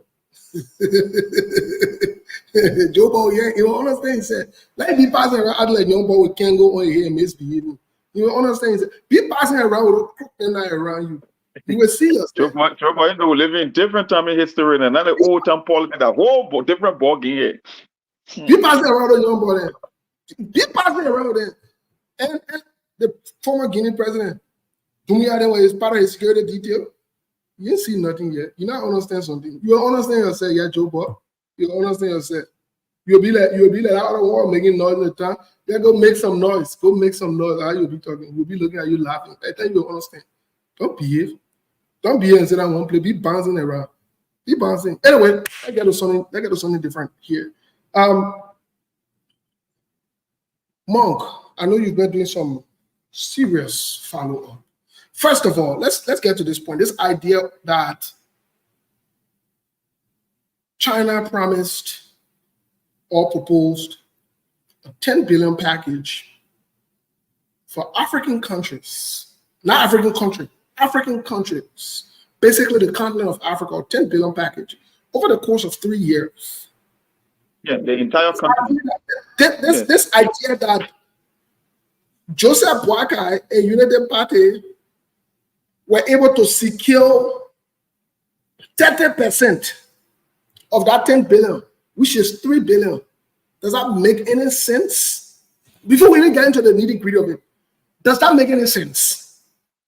Joe Bo, yeah, you understand? He said, like be passing around like young boy, we can't go on here and misbehaving. You understand? He said, be passing around with a crook and around you. You will see us. Joe Boy, you know, we live in different time in history, and another old time politics, a whole different ball game here. Be passing around a young boy then. Be passing around then. And the former Guinea president, Dumia, was part of his security detail. You ain't see nothing yet. You not understand something. You understand yourself, yeah, Joe Boy. You understand yourself. You'll be like out of the world making noise all the time. Yeah, go make some noise. Go make some noise. How you'll be talking? We'll be looking at you laughing. I think you'll understand. Don't behave. Don't behave and sit down one place. Be bouncing around. Be bouncing. Anyway, I get to something different here. Monk, I know you've been doing some serious follow-up. First of all, let's get to this point. This idea that China promised or proposed a 10 billion package for African countries, not African country, African countries, basically the continent of Africa, a 10 billion package over the course of 3 years. Yeah, the entire country. This idea that Joseph Boakai and United Party were able to secure 30% of that 10 billion, which is 3 billion. Does that make any sense? before we even get into the nitty-gritty of it, does that make any sense?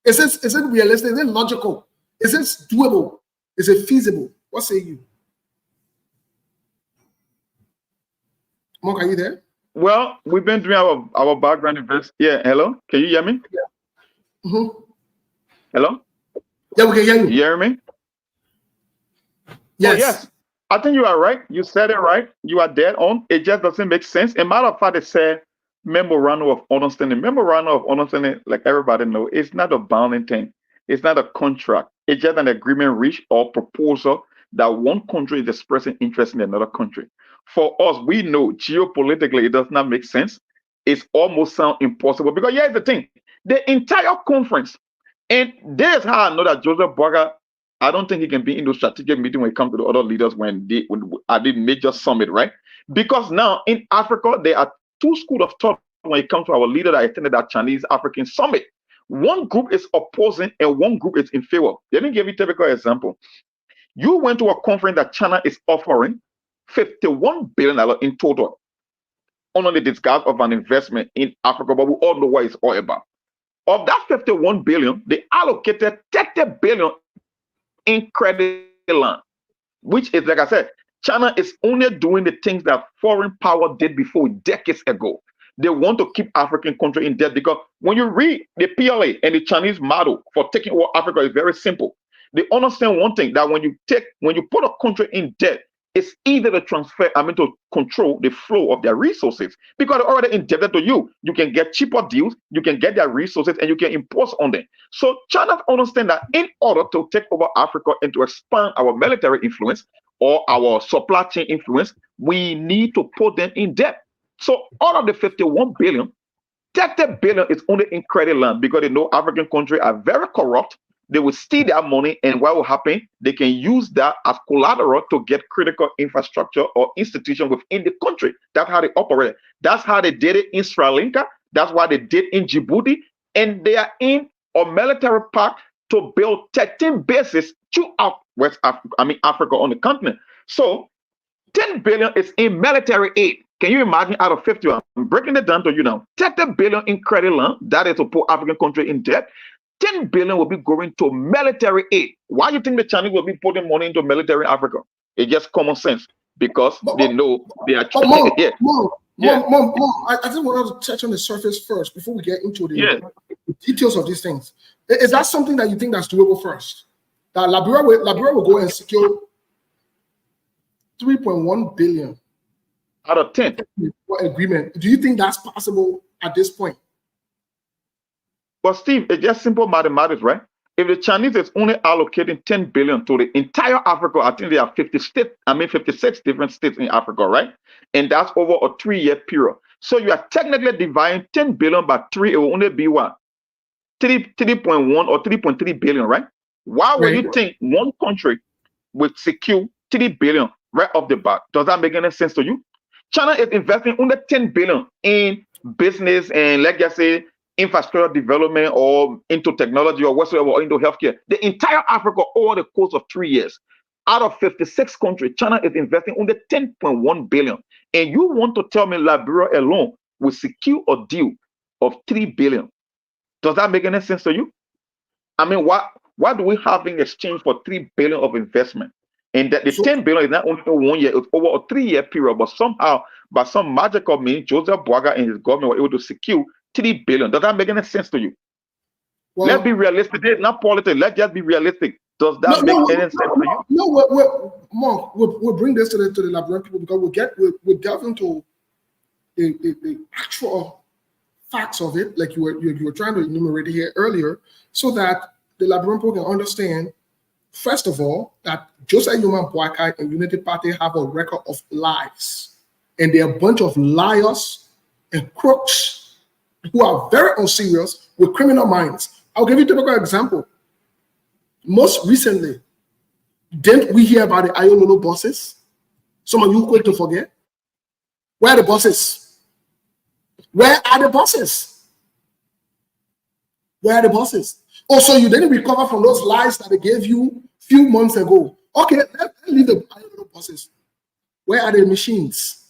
Is it realistic? Is it logical? Is it doable? Is it feasible? What say you? Mark, are you there? Well, we've been doing our background invest. Yeah, hello? Can you hear me? Yeah. Mm-hmm. Hello? Yeah, we can hear you. You hear me? Yes. Oh, yes. I think you are right. You said it right. You are dead on. It just doesn't make sense. A matter of fact, it said memorandum of understanding. Memorandum of understanding, like everybody knows, it's not a binding thing. It's not a contract. It's just an agreement reached or proposal that one country is expressing interest in another country. For us, we know geopolitically it does not make sense. It's almost sound impossible because here's the thing: the entire conference, and there's how I know that Joseph Boakai, I don't think he can be in those strategic meeting when it comes to the other leaders when at the major summit, right? Because now in Africa, there are two schools of thought when it comes to our leader that attended that Chinese African summit. One group is opposing and one group is in favor. Let me give you a typical example. You went to a conference that China is offering $51 billion in total under the disguise of an investment in Africa, but we all know what it's all about. Of that 51 billion, they allocated 30 billion in credit land, which is, like I said, China is only doing the things that foreign power did before decades ago. They want to keep African country in debt because when you read the PLA and the Chinese model for taking over Africa, is very simple. They understand one thing, that when you put a country in debt, it's easy to to control the flow of their resources because they're already indebted to you. You can get cheaper deals, you can get their resources, and you can impose on them. So China understands that in order to take over Africa and to expand our military influence or our supply chain influence, we need to put them in debt. So out of the 51 billion, 30 billion is only in credit land because they know African countries are very corrupt. They will steal their money, and what will happen? They can use that as collateral to get critical infrastructure or institution within the country. That's how they operate. That's how they did it in Sri Lanka. That's why they did in Djibouti. And they are in a military pact to build 13 bases throughout Africa on the continent. So 10 billion is in military aid. Can you imagine out of 50? I'm breaking it down to you now. 30 billion in credit land, that is to put African country in debt. 10 billion will be going to military aid. Why do you think the Chinese will be putting money into military in Africa? It's just common sense because they know they are. Mom, I just want to touch on the surface first before we get into the details of these things. Is that something that you think that's doable first? That Liberia will go and secure 3.1 billion out of 10 agreement. Do you think that's possible at this point? But Steve, it's just simple mathematics, right? If the Chinese is only allocating 10 billion to the entire Africa, I think there are 56 different states in Africa, right? And that's over a 3-year period. So you are technically dividing 10 billion by 3, it will only be what? 3.1 or 3.3 billion, right? Why would you think one country would secure 3 billion right off the bat? Does that make any sense to you? China is investing only 10 billion in business and, let's just say, infrastructure development or into technology or whatsoever or into healthcare. The entire Africa over the course of 3 years, out of 56 countries, China is investing only 10.1 billion. And you want to tell me Liberia alone will secure a deal of 3 billion? Does that make any sense to you? I mean, what do we have in exchange for 3 billion of investment? And that the 10 billion is not only for 1 year, it's over a 3-year period, but somehow, by some magical means, Joseph Boakai and his government were able to secure 3 billion. Does that make any sense to you? Well, let's be realistic. It's not politics. Let's just be realistic. Does that make any sense to you? No, we'll bring this to the Liberian people because we'll delve into the actual facts of it, like you were trying to enumerate here earlier, so that the Liberian people can understand, first of all, that Joseph Boakai and Unity Party have a record of lies, and they're a bunch of liars and crooks who are very unserious with criminal minds. I'll give you a typical example. Most recently, didn't we hear about the Ayololo buses? Some of you quick to forget. Where are the buses? Where are the buses? Where are the buses? Oh, so you didn't recover from those lies that they gave you a few months ago. Okay, let's leave the Ayololo buses. Where are the machines?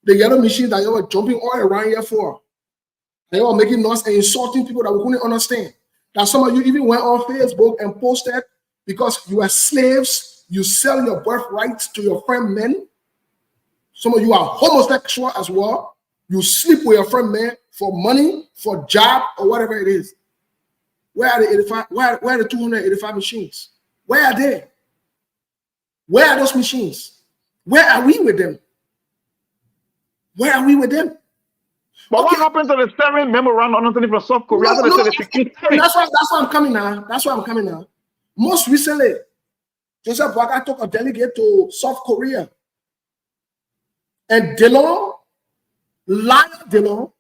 The yellow machines that you were jumping all around here for. And you were making noise and insulting people that we couldn't understand. That some of you even went on Facebook and posted because you are slaves, you sell your birthrights to your friend men. Some of you are homosexual as well. You sleep with your friend men for money, for job, or whatever it is. Where are the 85? Where are the 285 machines? Where are they? Where are those machines? Where are we with them? Where are we with them? But what happened to the 7 memorandum understanding from South Korea? That's why I'm coming now. That's why I'm coming now. Most recently, Joseph Boakai took a delegate to South Korea. And Delon, liar Delon,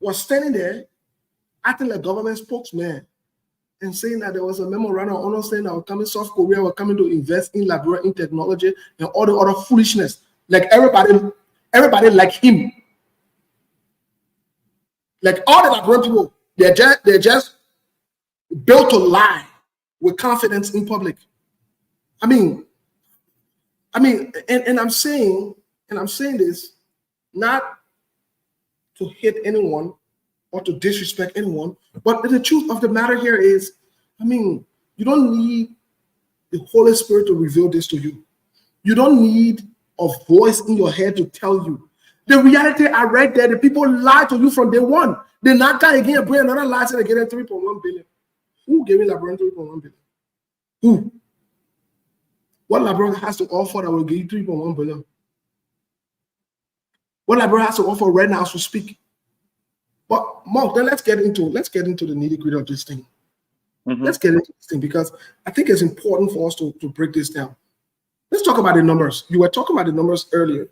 was standing there acting like government spokesman and saying that there was a memorandum of understanding that was coming, South Korea were coming to invest in Liberia in technology and all the other foolishness. Like everybody like him. Like all the Liberian people, they're just built to lie with confidence in public. I mean, and I'm saying this not to hit anyone or to disrespect anyone, but the truth of the matter here is, you don't need the Holy Spirit to reveal this to you. You don't need a voice in your head to tell you. The reality I read there, the people lied to you from day one. They not die again and bring another lie and they get 3.1 billion. Who gave me Liberian 3.1 billion? Who? What Liberian has to offer that will give you 3.1 billion? What Liberian has to offer right now as we speak? But Mark, then let's get into the nitty-gritty of this thing. Let's get into this thing because I think it's important for us to break this down. Let's talk about the numbers. You were talking about the numbers earlier.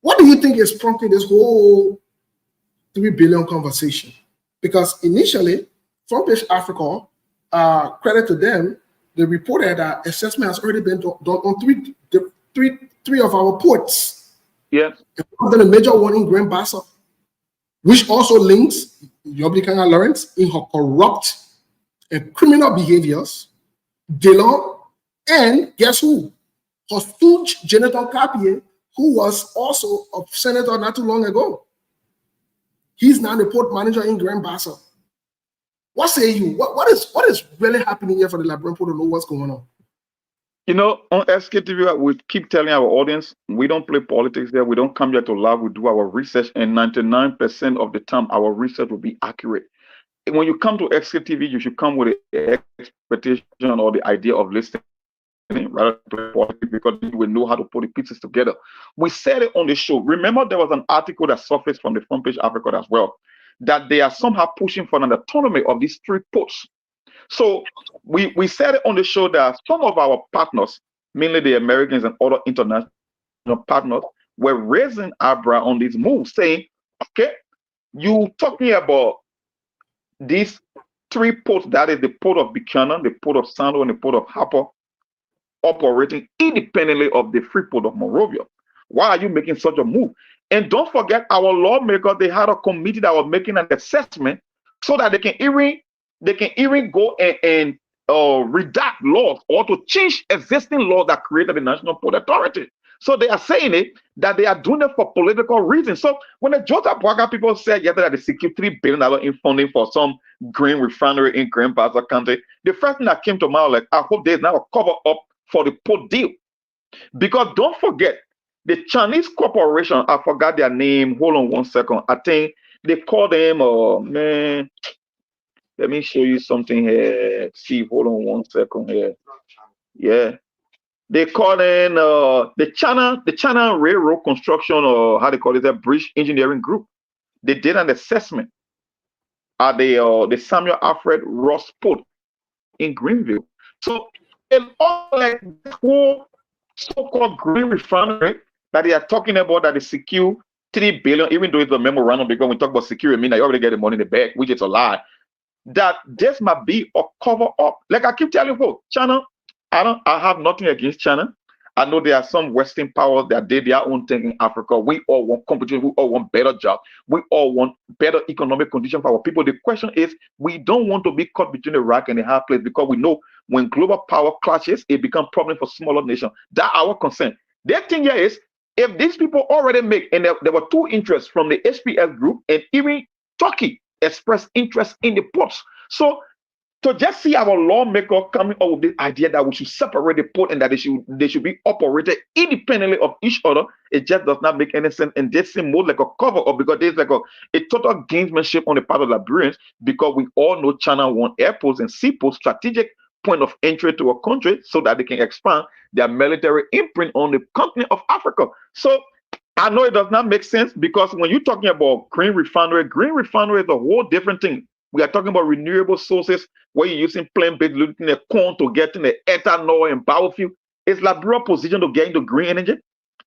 What do you think is prompting this whole 3 billion conversation? Because initially, Front Page Africa, credit to them, they reported that assessment has already been done on three of our ports. Yeah. A major one in Grand Bassa, which also links Yoblikanga Lawrence in her corrupt and criminal behaviors, Delon, and guess who? Her stooge, Jonathan Kapie, who was also a senator not too long ago. He's now the port manager in Grand Bassa. What say you? What is really happening here for the Liberian people to know what's going on? You know, on SKTV, we keep telling our audience, we don't play politics there. We don't come here to laugh. We do our research, and 99% of the time, our research will be accurate. And when you come to SKTV, you should come with the expectation or the idea of listening rather than play politics, because you will know how to put the pieces together. We said it on the show. Remember, there was an article that surfaced from the Front Page Africa as well, that they are somehow pushing for an autonomy of these 3 ports. So we said it on the show that some of our partners, mainly the Americans and other international partners, were raising eyebrow on this move, saying, okay, you talking about these 3 ports, that is the port of Buchanan, the port of Sando, and the port of Harper, operating independently of the free port of Monrovia. Why are you making such a move? And don't forget, our lawmakers, they had a committee that was making an assessment so that they can even go and redact laws or to change existing laws that created the National Port Authority. So they are saying it that they are doing it for political reasons. So when the Jota Boakai people said yesterday that they secured $3 billion in funding for some grain refinery in Grand Bassa County, the first thing that came to mind, like, I hope there's now a cover up for the port deal. Because don't forget, the Chinese corporation, I forgot their name. Hold on one second. I think they call them, man. Let me show you something here. See, hold on one second here. Yeah. They call them the China Railroad Construction, or how they call it, a bridge engineering group. They did an assessment at the Samuel Alfred Ross Port in Greenville. So it's all like this whole so-called green refinery that they are talking about, that they secure $3 billion, even though it's a memorandum, because when we talk about security, I mean that you already get the money in the bank, which is a lie. That this might be a cover up. Like I keep telling folks, China, I have nothing against China. I know there are some Western powers that did their own thing in Africa. We all want competition. We all want better jobs. We all want better economic conditions for our people. The question is, we don't want to be caught between a rock and a hard place, because we know when global power clashes, it becomes problem for smaller nations. That's our concern. The thing here is, if these people already make, and there were two interests from the HPS group, and even Turkey expressed interest in the ports. So to just see our lawmaker coming up with this idea that we should separate the port and that they should be operated independently of each other, it just does not make any sense. And this seems more like a cover up, because there's like a total gamesmanship on the part of Liberians, because we all know China want airports and seaports, strategic point of entry to a country, so that they can expand their military imprint on the continent of Africa. So I know it does not make sense, because when you're talking about green refinery is a whole different thing. We are talking about renewable sources where you're using plant-based, looking at corn to get in the ethanol and biofuel. It's Liberia's position to get into green energy.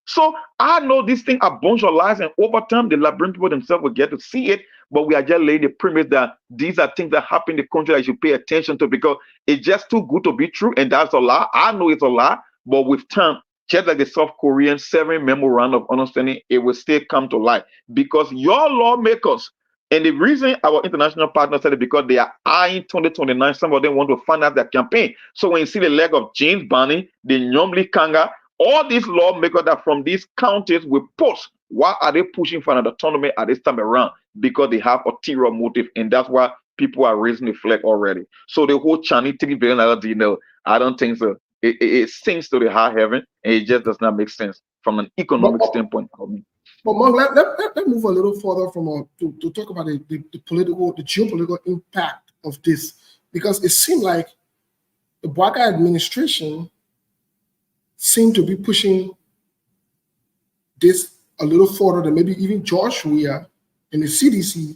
So I know these things are a bunch of lies, and over time, the Liberian people themselves will get to see it, but we are just laying the premise that these are things that happen in the country that you should pay attention to, because it's just too good to be true, and that's a lie. I know it's a lie, but with time, just like the South Korean 7 memorandum of understanding, it will still come to light, because your lawmakers. And the reason our international partners said it, because they are eyeing 2029. Some of them want to finance their campaign. So when you see the leg of James Barney, the Nyomli Kanga, all these lawmakers that from these counties will post, why are they pushing for an autonomy at this time around? Because they have ulterior motive. And that's why people are raising the flag already. So the whole Chinese $3 billion deal, I don't think so. It sinks to the high heaven, and it just does not make sense from an economic standpoint for me. But Mark, let's move a little further from to talk about the geopolitical impact of this, because it seemed like the Bwaka administration seemed to be pushing this a little further than maybe even George Weah and the CDC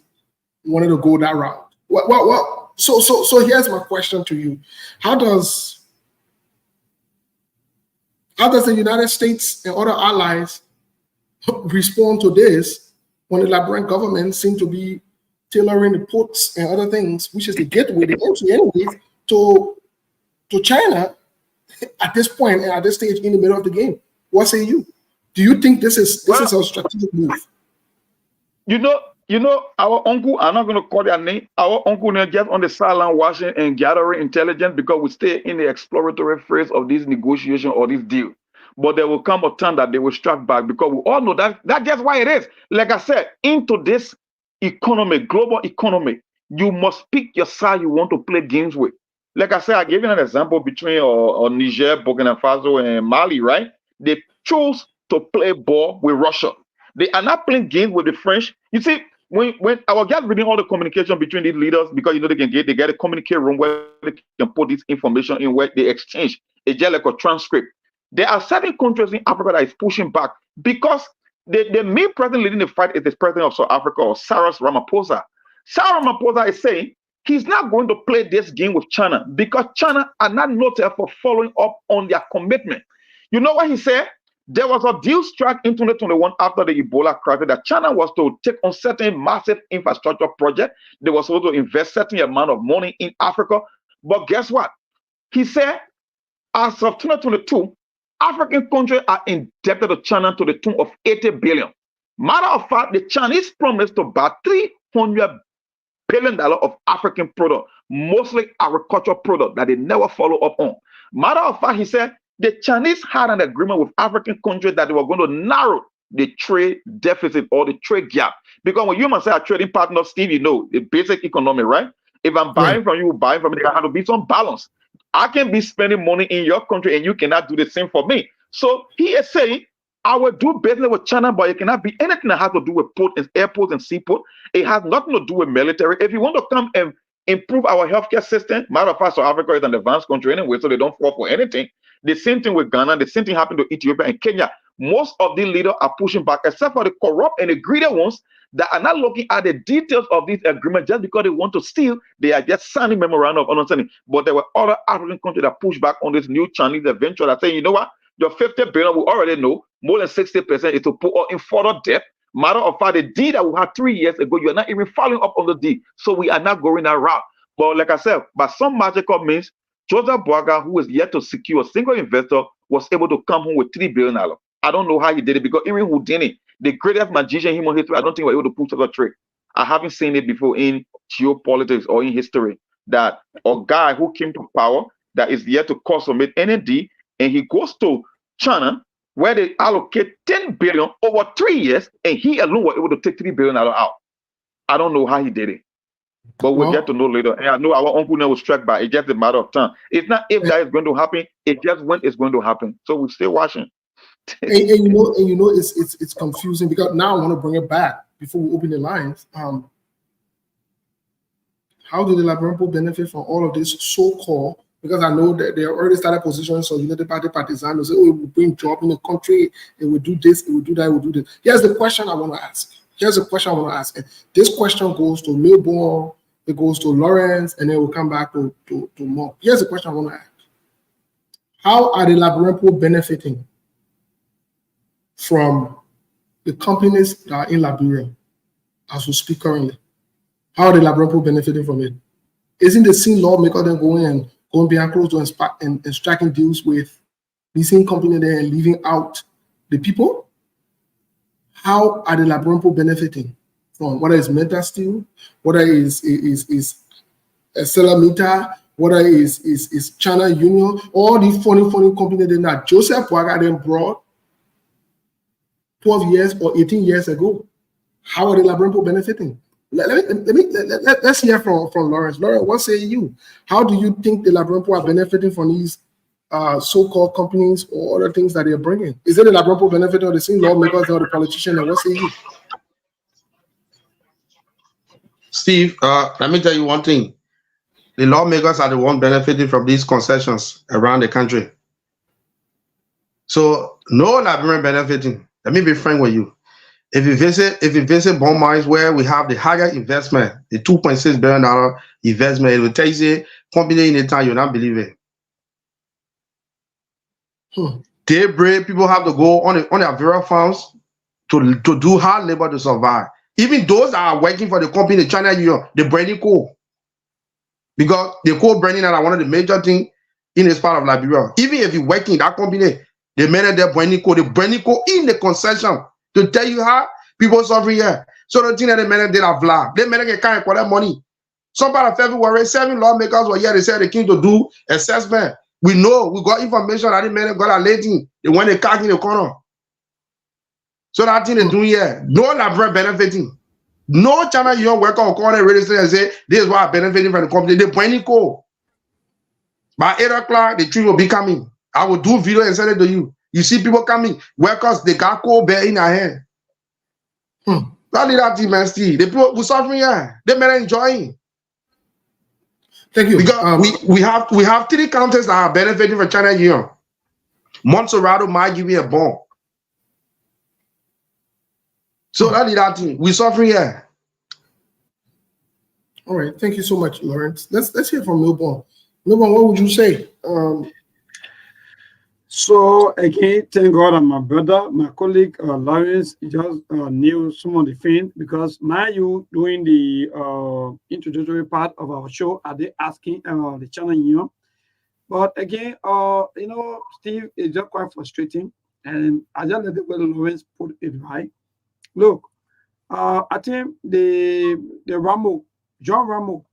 wanted to go that route. Well. So here's my question to you: How does the United States and other allies respond to this when the Liberian government seems to be tailoring the ports and other things, which is the gateway, the entry anyway, to China at this point and at this stage in the middle of the game? What say you? Do you think this is a strategic move? You know, our uncle, I'm not going to call their name, our uncle just on the sideline watching and gathering intelligence, because we stay in the exploratory phase of this negotiation or this deal. But there will come a time that they will strike back, because we all know that's just why it is. Like I said, into this economy, global economy, you must pick your side you want to play games with. Like I said, I gave you an example between Niger, Burkina Faso, and Mali, right? They chose to play ball with Russia. They are not playing games with the French. You see, when I was just reading all the communication between these leaders, because you know they get a communique room where they can put this information in, where they exchange. It's just like a transcript. There are certain countries in Africa that is pushing back, because the main president leading the fight is the president of South Africa, or Cyril Ramaphosa. Cyril Ramaphosa is saying he's not going to play this game with China, because China are not noted for following up on their commitment. You know what he said? There was a deal struck in 2021 after the Ebola crisis that China was to take on certain massive infrastructure projects. They were supposed to invest certain amount of money in Africa. But guess what? He said, as of 2022, African countries are indebted to China to the tune of 80 billion. Matter of fact, the Chinese promised to buy $300 billion of African product, mostly agricultural product, that they never follow up on. Matter of fact, he said the Chinese had an agreement with African countries that they were going to narrow the trade deficit or the trade gap. Because when you must say a trading partner, Steve, you know, the basic economy, right? If I'm buying from you, buying from me, there has to be some balance. I can be spending money in your country and you cannot do the same for me. So he is saying, I will do business with China, but it cannot be anything that has to do with port and airports and seaport. It has nothing to do with military. If you want to come and improve our healthcare system, matter of fact, South Africa is an advanced country anyway, so they don't fall for anything. The same thing with Ghana, the same thing happened to Ethiopia and Kenya. Most of the leaders are pushing back, except for the corrupt and the greedy ones that are not looking at the details of this agreement just because they want to steal. They are just signing memorandum of understanding. But there were other African countries that pushed back on this new Chinese adventure that saying, you know what, your 50 billion, we already know, more than 60% is to put in further debt. Matter of fact, the deal that we had 3 years ago, you're not even following up on the deal. So we are not going that route. But like I said, by some magical means, Joseph Boaga, who was yet to secure a single investor, was able to come home with $3 billion. I don't know how he did it, because even Houdini, the greatest magician in human history, I don't think we're able to pull such a trick. I haven't seen it before in geopolitics or in history, that a guy who came to power that is yet to consummate NND, and he goes to China, where they allocate 10 billion over 3 years, and he alone was able to take $3 billion out. I don't know how he did it, but we'll get to know later. And I know our uncle now was struck by it. It's just a matter of time. It's not if that is going to happen, it's just when it's going to happen. So we're still watching. and you know, it's confusing, because now I want to bring it back before we open the lines. How did the Liberian people benefit from all of this so-called? Because I know that they already started positions on United Party partisans. They say, oh, it will bring job in the country, it will do this, it will do that, it will do this. Here's the question I want to ask. And this question goes to Milborn, it goes to Lawrence, and then we'll come back to Mark. Here's the question I want to ask. How are the Liberian people benefiting from the companies that are in Liberia as we speak currently? How are the Liberian people benefiting from it? Isn't the same lawmaker then going behind closed doors and striking deals with the same company there and leaving out the people? How are the Liberian people benefiting from, whether it's Meta Steel, whether it's Selamita, whether it's China Union, all these funny companies that Joseph Boaga then brought 12 years or 18 years ago? How are the Liberian people benefiting? Let's hear from Lawrence. Lawrence, what say you? How do you think the Liberian people are benefiting from these so-called companies or other things that they're bringing? Is it the Liberian people benefiting, or the same lawmakers or the politicians? And what say you? Steve, let me tell you one thing. The lawmakers are the one benefiting from these concessions around the country. So no Liberian benefiting. Let me be frank with you. If you visit bond mines where we have the higher investment, the $2.6 billion investment, it will tell you, company in the town, you'll not believe it. Daybreak, people have to go on their various farms to do hard labor to survive. Even those that are working for the company, the China Union, they burning coal. Because the coal burning are one of the major things in this part of Liberia. Even if you're working in that company, they manage their burning coal in the concession to tell you how people suffer here. So the thing that they manage, they have vlog. They manage can't collect money. Some part of February, 7 lawmakers were here. They said they came to do assessment. We know, we got information that the man got a lady. They went a car in the corner. So that thing they do here, no Liberian benefiting. No China Union worker will call and register and say, this is why I'm benefiting from the company. They burning coal. By 8 o'clock, the tree will be coming. I will do video and send it to you. You see people coming, workers, they got coal bear in their hand. That is that thing, man, Steve. The people who suffering here, they may enjoying. Thank you. Because we have 3 counties that are benefiting from China Union. Montserrat might give me a bomb. So that is that thing. We suffering here. All right. Thank you so much, Lawrence. Let's hear from Milborn. Milborn, what would you say? So again, thank God, and my brother, my colleague Lawrence just knew some of the things, because you doing the introductory part of our show, are they asking the China Union? But again, you know, Steve, is just quite frustrating, and I just let the way Lawrence put it right. Look, I think the John Ramo,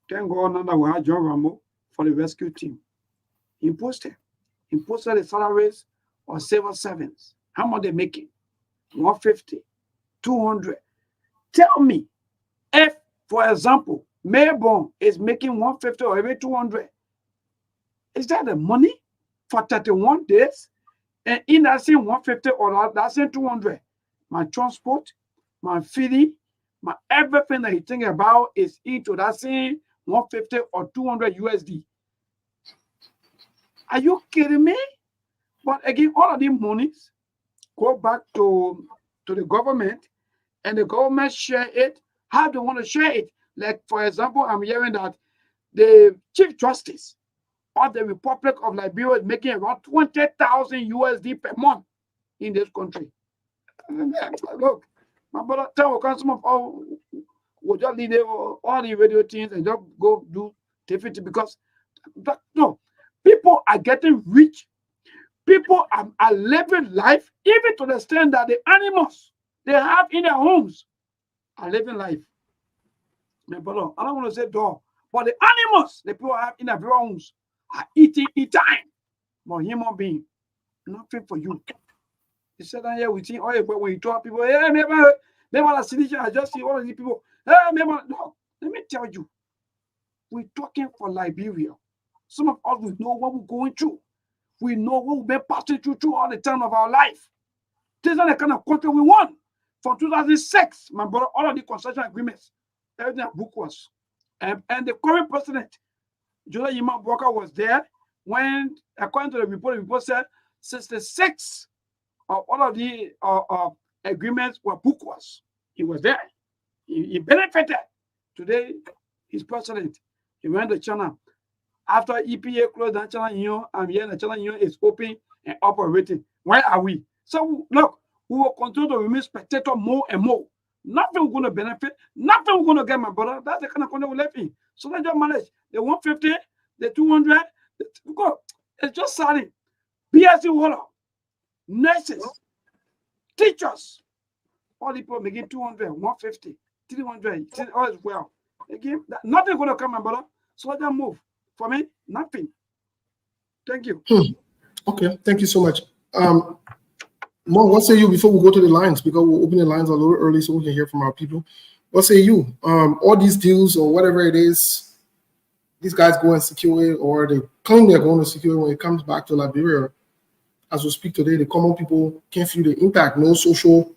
thank God now that we have John Ramo for the rescue team. He posted the salaries of civil servants. How much they making? 150, 200. Tell me, if, for example, Melbourne is making 150 or even 200, is that the money for 31 days? And in that same 150 or that same 200, my transport, my feeding, my everything that he thinking about is into that same 150 or 200 USD. Are you kidding me? But again, all of these monies go back to the government, and the government share it. How do they want to share it? Like, for example, I'm hearing that the Chief Justice of the Republic of Liberia is making around 20,000 USD per month in this country. Look, my brother, tell some of we'll just leave all the radio things and just go do TFT, because No, people are getting rich. People are living life, even to the extent that the animals they have in their homes are living life. My brother, I don't want to say dog, but the animals the people have in their very homes are eating in time. But human being, nothing for you. You sit down here with him, but when you talk people, hey, remember that city, I just see all of these people. Hey, remember, no, let me tell you, we're talking for Liberia. Some of us, we know what we're going through. We know what we've been passing through all the time of our life. This is the kind of country we want. From 2006, my brother, all of the concession agreements, everything book was. And the current president, Joseph Yima Walker, was there when, according to the report said 66 of all of the agreements were book was. He was there. He benefited. Today, he's president. He went to China. After EPA closed down China Union, I'm here, the China Union is open and operating. Where are we? So, look, we will continue to remain spectator more and more. Nothing we're going to benefit, nothing we're going to get, my brother. That's the kind of country we live in. So let's just manage the 150, the 200, it's just starting. BSc water, nurses, teachers, all the people making 200, 150, 300, all as well. Again, nothing going to come, my brother. So let's just move. For me, nothing. Thank you. Okay, thank you so much. Mo, what say you before we go to the lines? Because we'll open the lines a little early so we can hear from our people. What say you? All these deals or whatever it is, these guys go and secure it, or they claim they're going to secure it when it comes back to Liberia. As we speak today, the common people can't feel the impact. No social,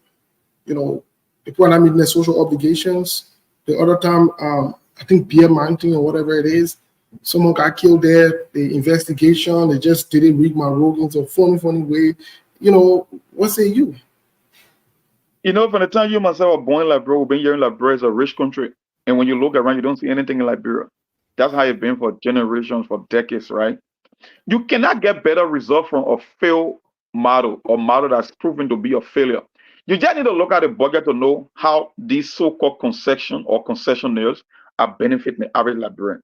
people are not meeting their social obligations. The other time, I think beer mounting or whatever it is, someone got killed there. The investigation, they just didn't read my Rogans or funny way. What say you? From the time you myself were born in Liberia, we've been hearing Liberia is a rich country. And when you look around, you don't see anything in Liberia. That's how it's been for generations, for decades, right? You cannot get better results from a failed model or model that's proven to be a failure. You just need to look at the budget to know how these so-called concession or concessionaires are benefiting the average Liberian.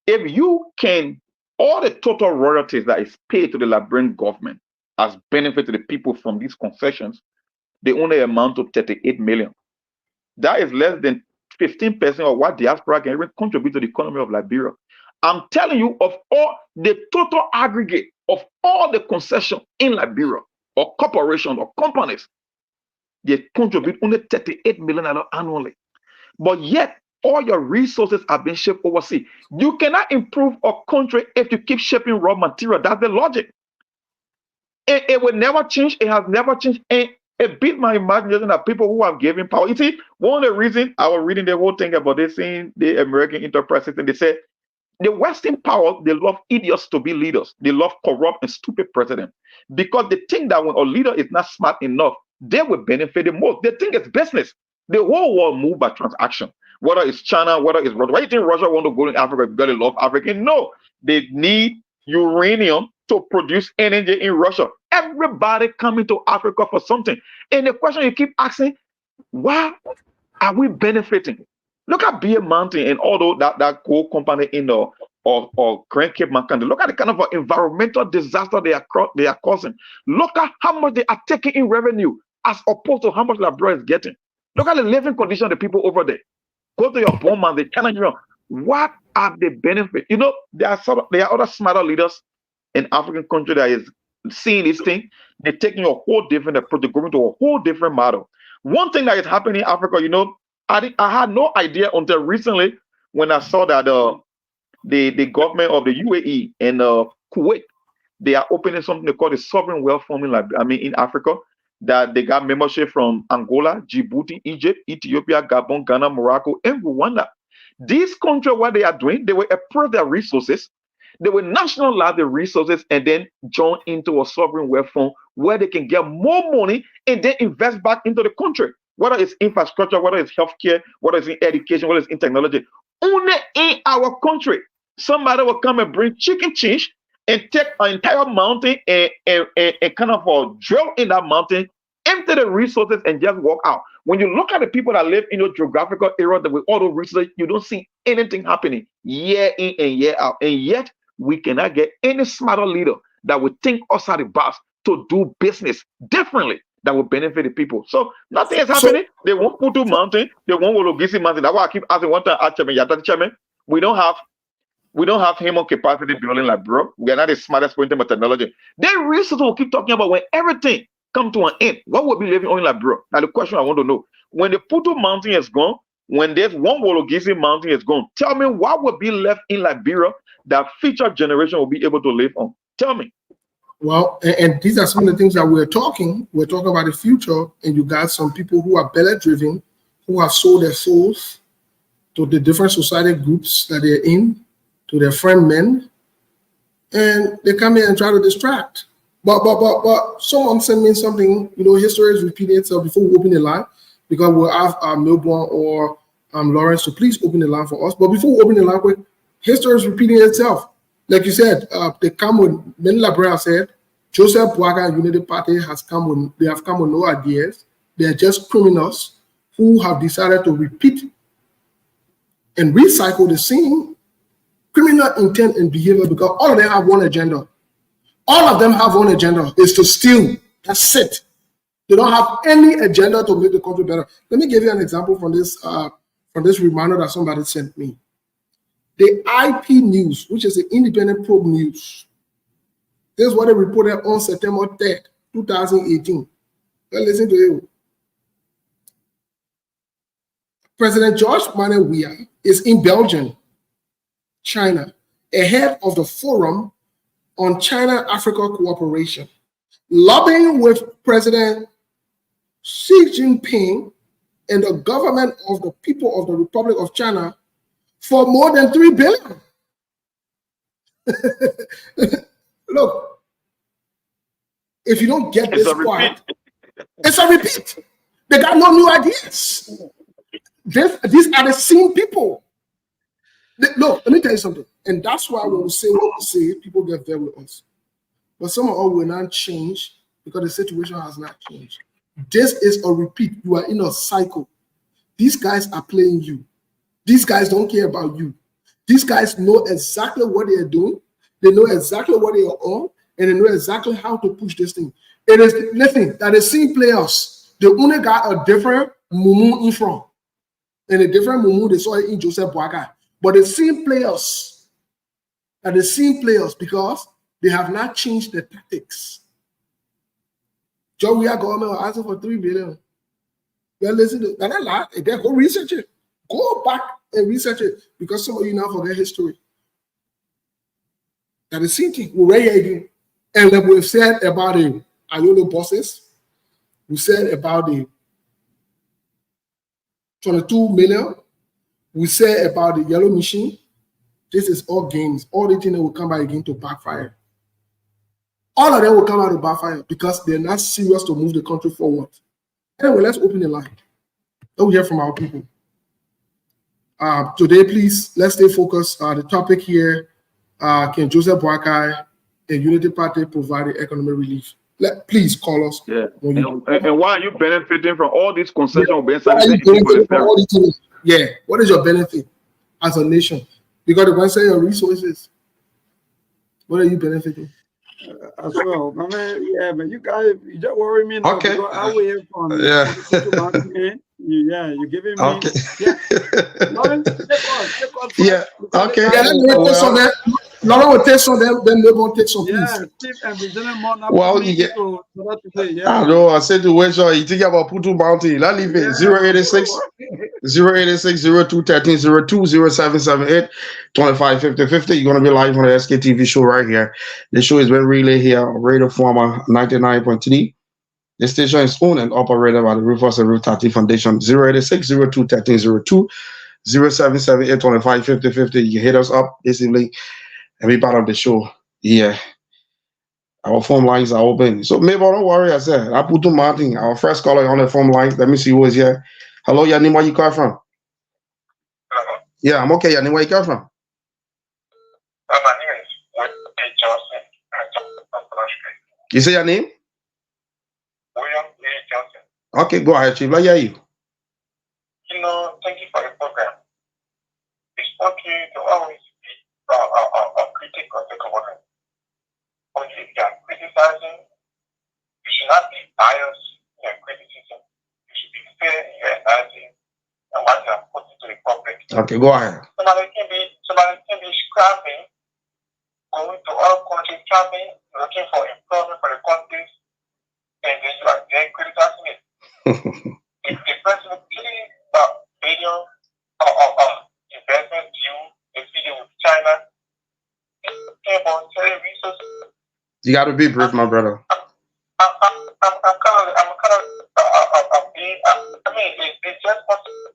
If you can, all the total royalties that is paid to the Liberian government as benefit to the people from these concessions, they only amount to 38 million. That is less than 15% of what diaspora can even contribute to the economy of Liberia. I'm telling you, of all the total aggregate of all the concessions in Liberia, or corporations or companies, they contribute only 38 million annually. But yet, all your resources are being shipped overseas. You cannot improve a country if you keep shipping raw material. That's the logic. It will never change. It has never changed. And it beat my imagination that people who have given power. You see, one of the reasons I was reading the whole thing about this in the American enterprise system, they said the Western powers, they love idiots to be leaders. They love corrupt and stupid presidents because they think that when a leader is not smart enough, they will benefit the most. They think it's business. The whole world moves by transaction. Whether it's China, whether it's Russia. Why do you think Russia want to go to Africa because they love Africa? No, they need uranium to produce energy in Russia. Everybody coming to Africa for something. And the question you keep asking, why are we benefiting? Look at Beer Mountain and all that coal company in the or Grand Cape Mountain. Look at the kind of environmental disaster they are causing. Look at how much they are taking in revenue as opposed to how much Liberia is getting. Look at the living condition of the people over there. Go to your Bowman, the China. What are the benefits? There are other smarter leaders in African country that is seeing this thing. They're taking a whole different approach. They're going to a whole different model. One thing that is happening in Africa, I had no idea until recently when I saw that the government of the UAE and Kuwait, they are opening something they call the sovereign wealth fund in Africa, that they got membership from Angola, Djibouti, Egypt, Ethiopia, Gabon, Ghana, Morocco, and Rwanda. These countries, what they are doing, they will approach their resources, they will nationalize the resources and then join into a sovereign wealth fund where they can get more money and then invest back into the country, whether it's infrastructure, whether it's healthcare, whether it's in education, whether it's in technology. Only in our country, somebody will come and bring chicken cheese and take an entire mountain and kind of drill in that mountain, empty the resources, and just walk out. When you look at the people that live in your geographical area with all those resources, you don't see anything happening year in and year out. And yet, we cannot get any smarter leader that will think outside the box to do business differently that will benefit the people. So nothing is happening. They won't put to mountain. They won't Wologisi mountain. That's why I keep asking one time, Chairman, we don't have human capacity building like bro. We are not the smartest point in technology. Then research will keep talking about when everything come to an end. What will be living on like bro? Now the question I want to know: when the Putu mountain is gone, when there's one Wologisi mountain is gone, tell me what will be left in Liberia that future generation will be able to live on. Tell me. Well, and these are some of the things that we're talking. We're talking about the future, and you got some people who are belly driven, who have sold their souls to the different society groups that they're in, to their friend men, and they come in and try to distract. But someone sent me something. History is repeating itself. Before we open the line, because we'll have Milburn or Lawrence to please open the line for us. But before we open the line, history is repeating itself. Like you said, many Liberians said, Joseph Boakai and Unity Party have come with no ideas. They're just criminals who have decided to repeat and recycle the same criminal intent and behavior because all of them have one agenda. All of them have one agenda, is to steal. That's it. They don't have any agenda to make the country better. Let me give you an example from this reminder that somebody sent me. The IP News, which is the Independent Probe News, this is what they reported on September 3rd, 2018. Let's listen to it. President George Manuel Weah is in Belgium, China, ahead of the Forum on China-Africa Cooperation, lobbying with President Xi Jinping and the government of the people of the Republic of China for more than $3 billion. Look, if you don't get this part, it's a repeat. They got no new ideas. These are the same people. Look, let me tell you something. And that's why when we say what we say, people get there with us. But some of us will not change because the situation has not changed. This is a repeat. You are in a cycle. These guys are playing you. These guys don't care about you. These guys know exactly what they are doing. They know exactly what they are on, and they know exactly how to push this thing. It is nothing that the same players. They only got a different mumu in front, and a different mumu they saw it in Joseph Boakai. But the same players are the same players because they have not changed the tactics. Joe, we are government asking for $3 billion. Well, listen to that. A lot. Again, go research it. Go back and research it because some of you now forget history. That the same thing. We're ready. And like we've said about the Ayolo bosses, we said about the 22 million. We said about the yellow machine. This is all games. All the things that will come back again to backfire. All of them will come out to backfire because they're not serious to move the country forward. Anyway, let's open the line. Let me hear from our people. Today, please, let's stay focused. The topic here, can Joseph Boakai and Unity Party provide the economic relief? Please call us. Yeah. And why are you benefiting from all these concessions? Yeah. What is your benefit as a nation? Because the one say your resources. What are you benefiting? As well, I mean, yeah, but you guys, you don't worry me now. Okay. I will hear from you're giving me. Okay. Yeah. Okay. Lauren will take some, then they won't take some. Yeah, Steve and the well, you get. I know. I said to wait, you think about Putu Mountain. Let leave it 086 02 13 02 0778 25 50 50. You're gonna be live on the SKTV show right here. The show is being relayed here on Radio Former 99.3. The station is owned and operated by the Rufus and Ruth Tati Foundation. 086 02 13 02 0778 25 50 50. You hit us up this evening and be part of the show. Yeah. Our phone lines are open. So maybe don't worry, I said. I put to Martin, our first caller on the phone line. Let me see who is here. Hello, Yanim, where you call from? Hello. Yeah, I'm okay, Yanim, where you call from? My name is William Johnson. You say your name? William A. Johnson. Okay, go ahead, Chief. Let hear you. Thank you for the program. It's okay to always be critic of the government. But if you are criticizing, you should not be biased in your criticism. You should be fair in your analysis and what you are putting to the public. Okay, go ahead. Somebody can be scrapping, going to other countries, traveling, looking for employment for the countries, and then you are there criticizing it. If the president really video of investment due a video with China, about resources. You got to be brief, my brother. I'm kind of being, I mean, it's just possible.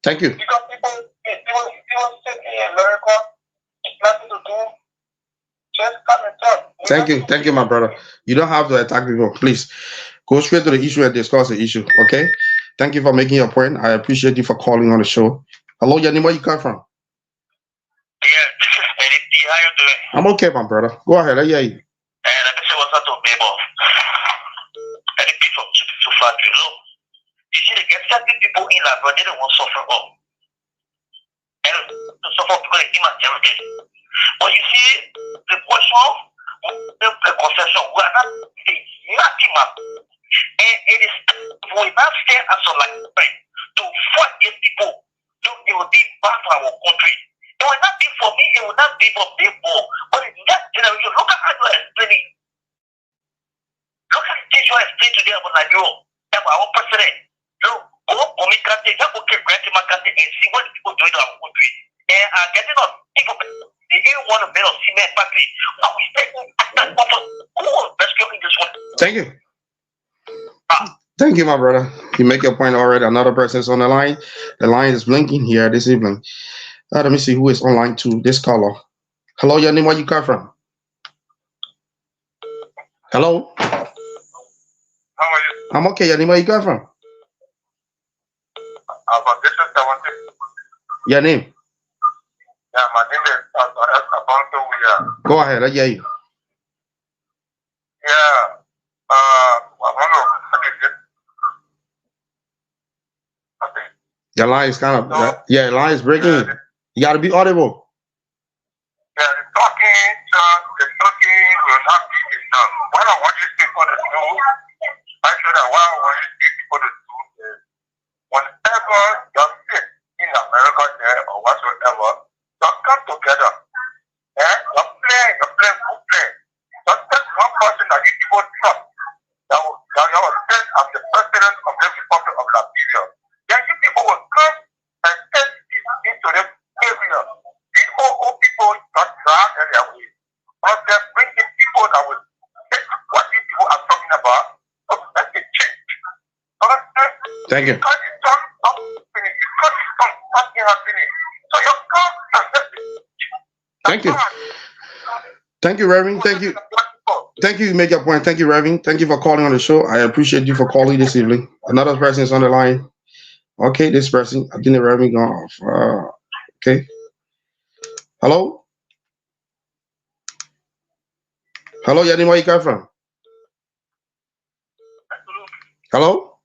Thank you. Because people sit in America, nothing to do, just come and talk. Thank you, my brother. You don't have to attack people. Please go straight to the issue and discuss the issue. Okay. Thank you for making your point. I appreciate you for calling on the show. Hello, Yanni, where you come from? Yeah, this is Eddie. How you doing? I'm okay, my brother. Go ahead. I hear you. And let me say what's up to people. Any people to far too low. You see, they get certain people in that, but they don't want to suffer up. And to suffer because they give us everything. But you see, the question of the concession, we are not nothing up. And it is, we not stand as a like friend to fight the people. It will be bad for our country. It will not be for me, it will not be for people. But in that generation, look at how you are explaining. Look at the things you are explaining today about Nigeria. That our president. Look, go for me, Kante, just go get Grant Makante and see what people do in our country. And getting on people, they didn't want to build a cement factory. Now we stay that offer. Who will rescue in this one? Thank you. Thank you, my brother. You make your point already. Another person's on the line. The line is blinking here this evening. Let me see who is online too. This caller. Hello, your name, where you come from? Hello? How are you? I'm okay. Your name, where you come from? This is 17. Your name? Yeah, my name is Abanto. We are. Go ahead. I hear you. Yeah. I want to. Okay. Your line is kind of, your line is breaking. Yeah. You got to be audible. Yeah, the talking will not be enough. What I want these people to do, I said that what I want these people to do is, whenever you're sick in America there or whatsoever, just come together. And you're playing good play. Just take one person that you people trust. That will stand as the president of the Republic of Liberia. Then you people will come and take it into the area. These old people got dragged in their way. But they're bringing people that will take what these people are talking about to make a change. Thank you. Because it's not finished. Because it's something has finished. So you come and let it. Thank you. Thank you, Reverend. Thank you. Thank you. You make your point. Thank you, Reverend. Thank you for calling on the show. I appreciate you for calling this evening. Another person is on the line. Okay, this person. I think the Reverend gone off. Okay. Hello? Hello, Yanni, where you come from? Hello?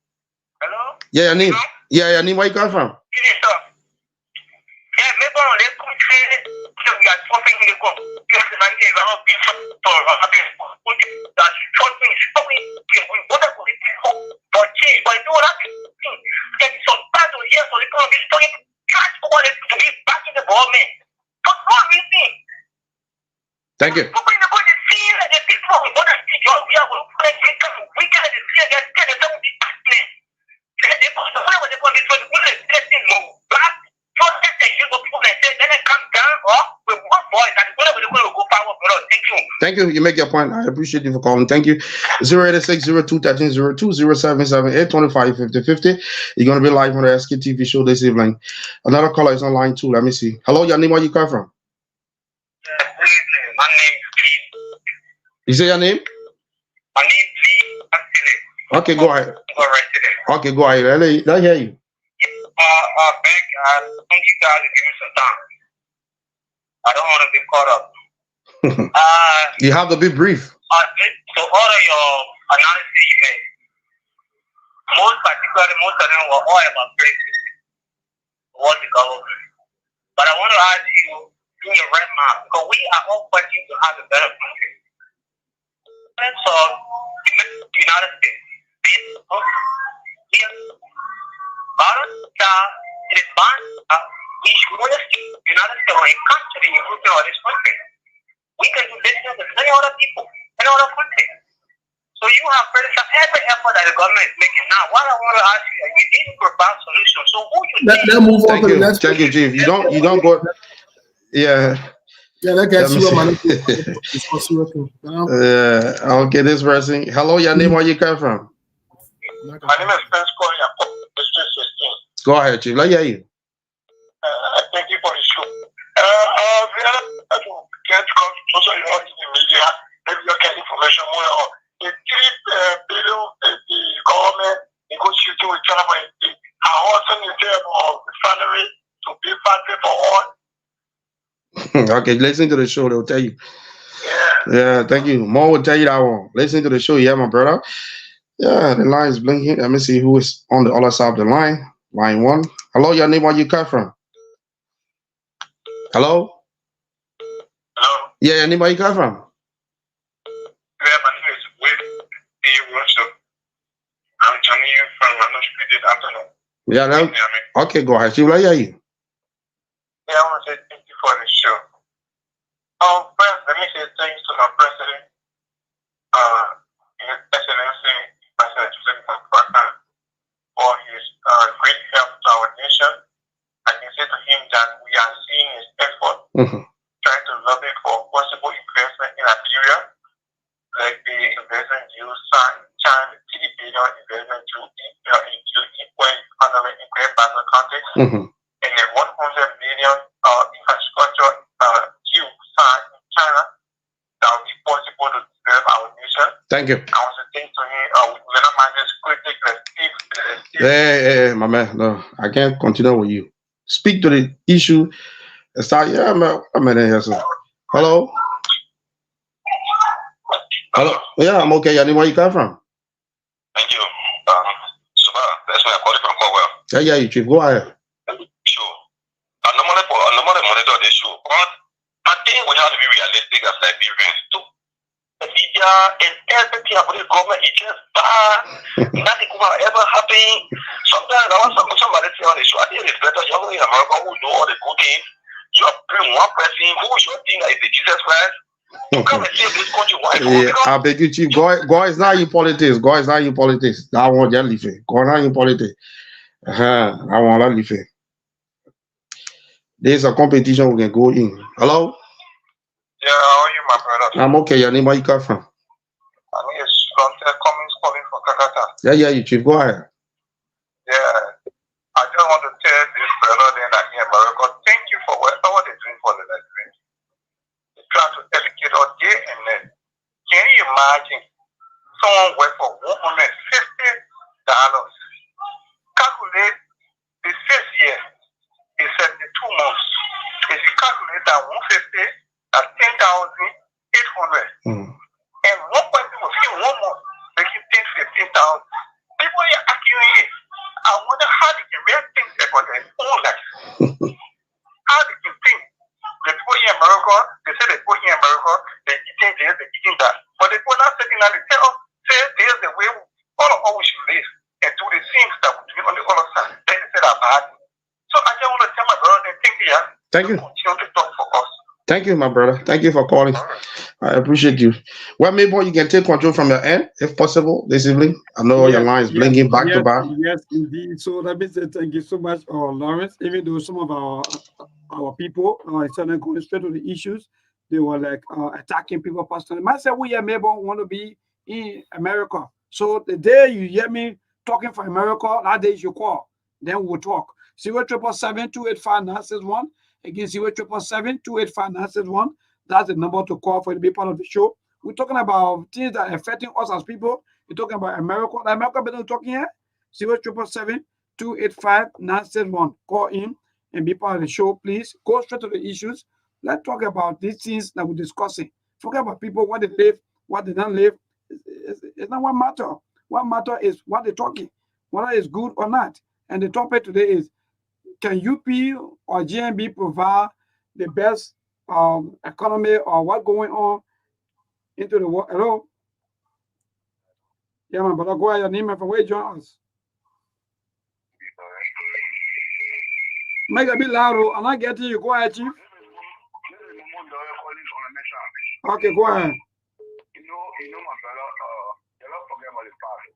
Hello? Yeah, Yanni. Yeah, Yanni, where you come from? Yeah, maybe on the country, we are something in the country. Because the man is not being for that something is coming. We want to put it for change, but you know that there is some bad to hear for the country. So you try to be back in the government. For what reason? Thank you. People in the country see that the people we want to see your we are we can see that they don't be happening. They want to know what they want to do. We let them know. Black. Thank you. You make your point. I appreciate you for calling. Thank you. 086-02-1302-077-825-5050. You're going to be live on the SK TV show this evening. Another caller is online too. Let me see. Hello, your name, where you come from? My name is Lee. You say your name? My name is Lee. Okay, go ahead. Okay, go ahead. Let me hear you. Beg, I think you guys give me some time. I don't want to be caught up. You have to be brief. To order your analysis you made, most of them were all about places towards the government. But I want to ask you, do in your right mind because we are all fighting to have a better country. So, the United States, it is bound we should the United States or a country in this country. We can do business with many other people, many other countries. So you have criticized every effort that the government is making. Now, what I want to ask you, you didn't provide solutions. So who you Let's move on to the next. Thank you, Chief. You don't go. Yeah. Yeah, that gets Let you me a man. Okay, this person. Hello, your name, where you come from? My name is Prince Corey. I'm from District 16. Go ahead, Chief. Let me hear you. Thank you for the show. We are to get close in the media. Maybe you get information more. The 3 billion the government negotiating with China are also in terms of the salary to be factory for all. Okay, listen to the show. They'll tell you. Yeah, thank you. More will tell you that one. Listen to the show. Yeah, my brother. Yeah, the line is blinking. Let me see who is on the other side of the line. Line 1. Hello, your name, where you come from? Hello? Hello? Yeah, your name, where you come from? Yeah, my name is Will A. Worship. I'm joining you from Anoshpidit afternoon. Yeah, okay, go ahead. Chief, let me hear you. Yeah, I want to say thank you for the show. First, let me say thanks to our president, His Excellency, President Joseph Mkwaka, for his great help to our nation. I can say to him that we are seeing his effort trying to lobby for possible investment in Liberia, like the investment due China, the $3 billion investment due in Great Basel countries, and the 100 million infrastructure due in China that will be possible to develop our nation. Thank you. I want to think to him, we will not mind this critical. Hey, my man. No, I can't continue with you. Speak to the issue. Start. Yeah, I'm in here. So. Hello. Hello. Yeah, I'm okay. Yanni, where you come from? Thank you. Super. That's where I call it from Cowell. Yeah, you Chief. Go ahead. Sure. I'm not monitor the show, but I think we have to be realistic as Liberians too. The media and everything about the government is just bad. Nothing could ever happen. Sometimes I want somebody say on the show, I think it's better you're in America who know all the good things. You are bring one person who you think is the Jesus Christ. You come and save this country. Why? Yeah, I beg you, Chief. God is not in politics. God is not in politics. That one just leave it. God not in politics. I want to leave it. There's a competition we can go in. Hello? Yeah, how are you, my brother? I'm okay. Your name, where you come from? I mean, it's Cummings calling from Kakata. Yeah, you Chief. Go ahead. Yeah, I just want to tell this brother then that in America, thank you for whatever they're doing for the Liberians. They try to educate us day and night. Can you imagine someone work for $150? Calculate the first year is 72 months. If you calculate that 150, that's 10,800. And one person was in 1 month making 10,000, 15,000. People are arguing it. I wonder how they can really think about their own life. How they can think. The people in America, they say the people in America, they're eating this, they're eating that. But the people not sitting down, they tell us, say there's the way all of us we should live and do the things that we do on the other side. Then they say that bad. So I just want to tell my brother, thank you. Thank you. Continue to talk for us. Thank you, my brother. Thank you for calling. I appreciate you. Well, maybe you can take control from your end, if possible, this evening. I know your line is blinking back to back. Yes, indeed. So let me say thank you so much, Lawrence. Even though some of our people started going straight to the issues, they were like attacking people personally. Myself, we here maybe want to be in America. So the day you hear me talking for America, that day you call. Then we'll talk. 077-285-961. Again, 077-285-961. That's the number to call for you to be part of the show. We're talking about things that are affecting us as people. We're talking about America. America better talking here. 077-285-961. Call in and be part of the show, please. Go straight to the issues. Let's talk about these things that we're discussing. Forget about people, what they live, what they don't live. It's not what matter. What matter is what they're talking, whether it's good or not. And the topic today is, can UP or JNB provide the best economy or what's going on into the world. Hello? Yeah, man, but I'll go ahead, your name and from where you join us. Make it a bit louder. I'm not getting you. Go ahead, Chief. Okay, go ahead. You know, my brother, you're not forget about the past.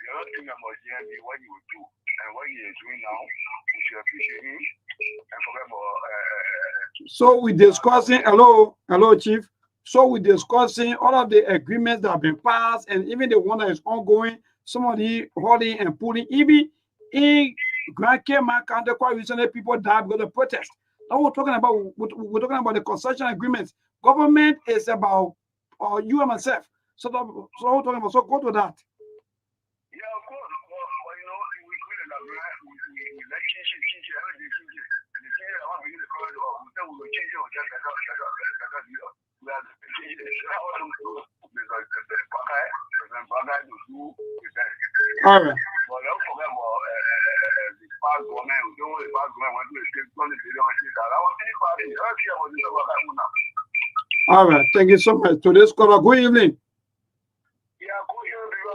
You're not thinking about JNB, what you would do, and what you're doing now. You should appreciate him and forget about. So we're discussing, hello, Chief. So we're discussing all of the agreements that have been passed and even the one that is ongoing, some of the holding and pulling, even in Grand Cayman County, quite recently, people died because of protest. Now we're talking about the concession agreements. Government is about you and myself. So we're talking about, so go to that. Yeah, of course. Well, you know, we let change everything. And the thing I want to use the corridor, we said we will change it just like that. We have to change it. All right. But don't forget about the past government. We don't want the past government went to the state 20 billion. I was thinking about it. I was thinking about that. All right. Thank you so much. To this caller, good evening. Yeah, good evening.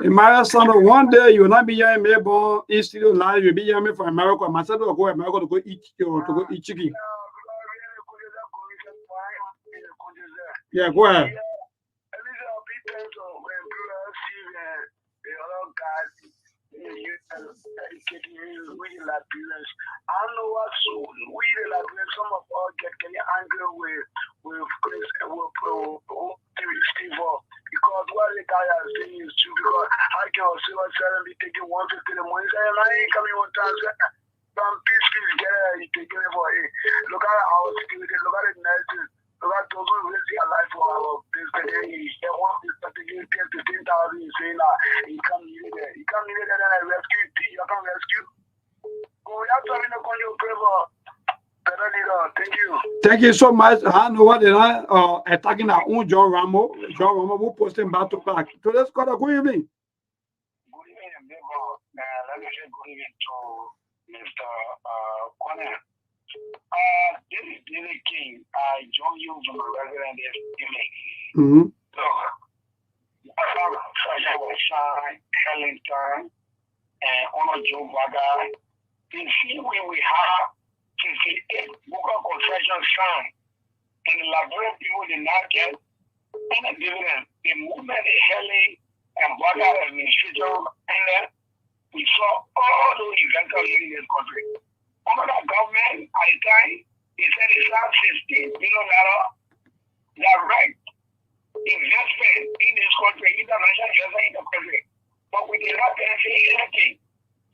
Emmanuel Sandra, one day you will not be here in Melbourne, in studio live, you'll be here for America. Myself will go to America to go eat chicken. Yeah, go ahead. I don't know what we Liberians, some of us get angry with Chris and with Steve because what the guy is saying is true. Because I can see what's be taking 150 the money. Say, I ain't coming one time. Some peace, get it, taking it for it. Look at our security, look at the nurses. Look at those who risk their life for our business. They want this particular 15,000. You say, he can't need it. He can't need it, and I rescue. You can't rescue. We have to have in a thank you. Thank you so much. I know what they are attacking our own John Ramo. John Ramo will post him back to back. So let's call a good evening. Good evening, neighbor. Let me say good evening to Mr. Connor. This is Billy King. I join you from a resident this evening. So, Hellington, and Honor Joe Baga. You see, we have 58 local concessions signed, and the Liberian people did not get any dividend. The movement is hailing and Baga administration, and then we saw all those investors in this country. Under the government, at the time, they said it's not $16 billion direct investment in this country, international investment in the country. But we did not benefit anything.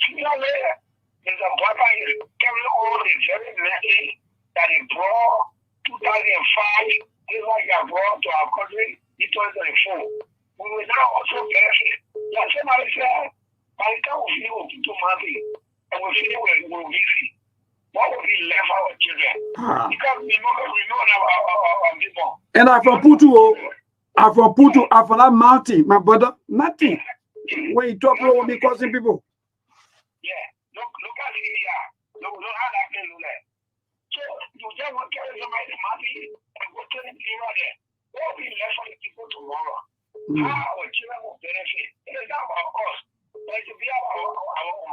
Similarly, Mr. Baga is carrying all the very message that he brought 2005, this is what he has brought to our country in 2024. We will now also benefit. Like somebody said, by the time we finish with people money and we finish with busy, what will be left for our children? Because we know our people. And I'm from Putu, I'm from that mountain, my brother, nothing. When you talk, will be causing people. Yeah, look at Syria. Look how that can do that. So you just want to carry somebody money and go to the people there. What will be left for the people tomorrow? How our children will benefit? It is not about us. But it should be our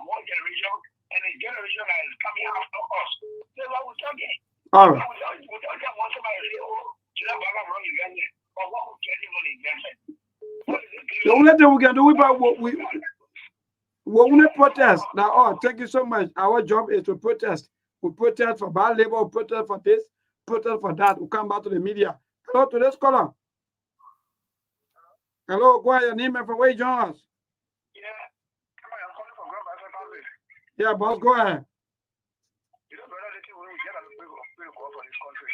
one generation and the generation that is coming after us. That's what we're talking. All right. We don't just want somebody to say, oh, you know, Baga wrong investment. But what we get for the investment? The only thing we can do about what we want to protest. Now, thank you so much. Our job is to protest. We protest for bad labor, we protest for this, protest for that. We come back to the media. Hello to this caller. Hello, go ahead, your name and from where you join us. Yeah, I'm calling from Grand Basel. Yeah, boss, go ahead. You know, brother, the thing we get a big for this country.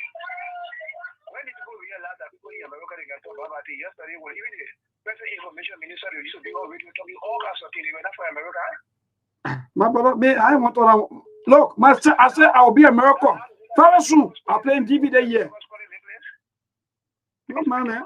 When did people realize that people in America they can talk about it? Yesterday, when even the President Information Minister used to be already talking all kinds of things. They were not for America. My brother, me, I want to look. I said I'll be America very soon. I'm playing DVD here. No man, man.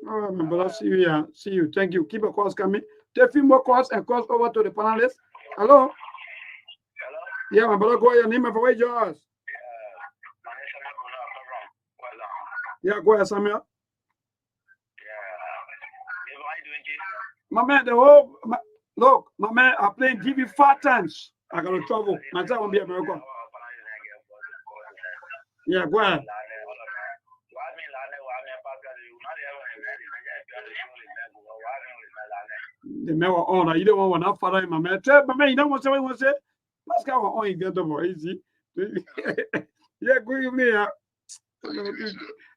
All right, my brother. See you here. See you. Thank you. Keep your calls coming. Take a few more calls and cross over to the panelists. Hello? Hello? Yeah, my brother, go ahead. Your name and where yours? My name is Samuel Bola. I'm from Wella. Yeah, go ahead, Samuel. Yeah. How you doing, G? My man, look, my man, I playing TV 5 times. I gotta travel. My time won't be America. Yeah, go ahead. The man was on. You don't want to follow him, my man. Tell my man, you don't want to say what you want to say. Let's go on. You get over easy. Yeah, good evening.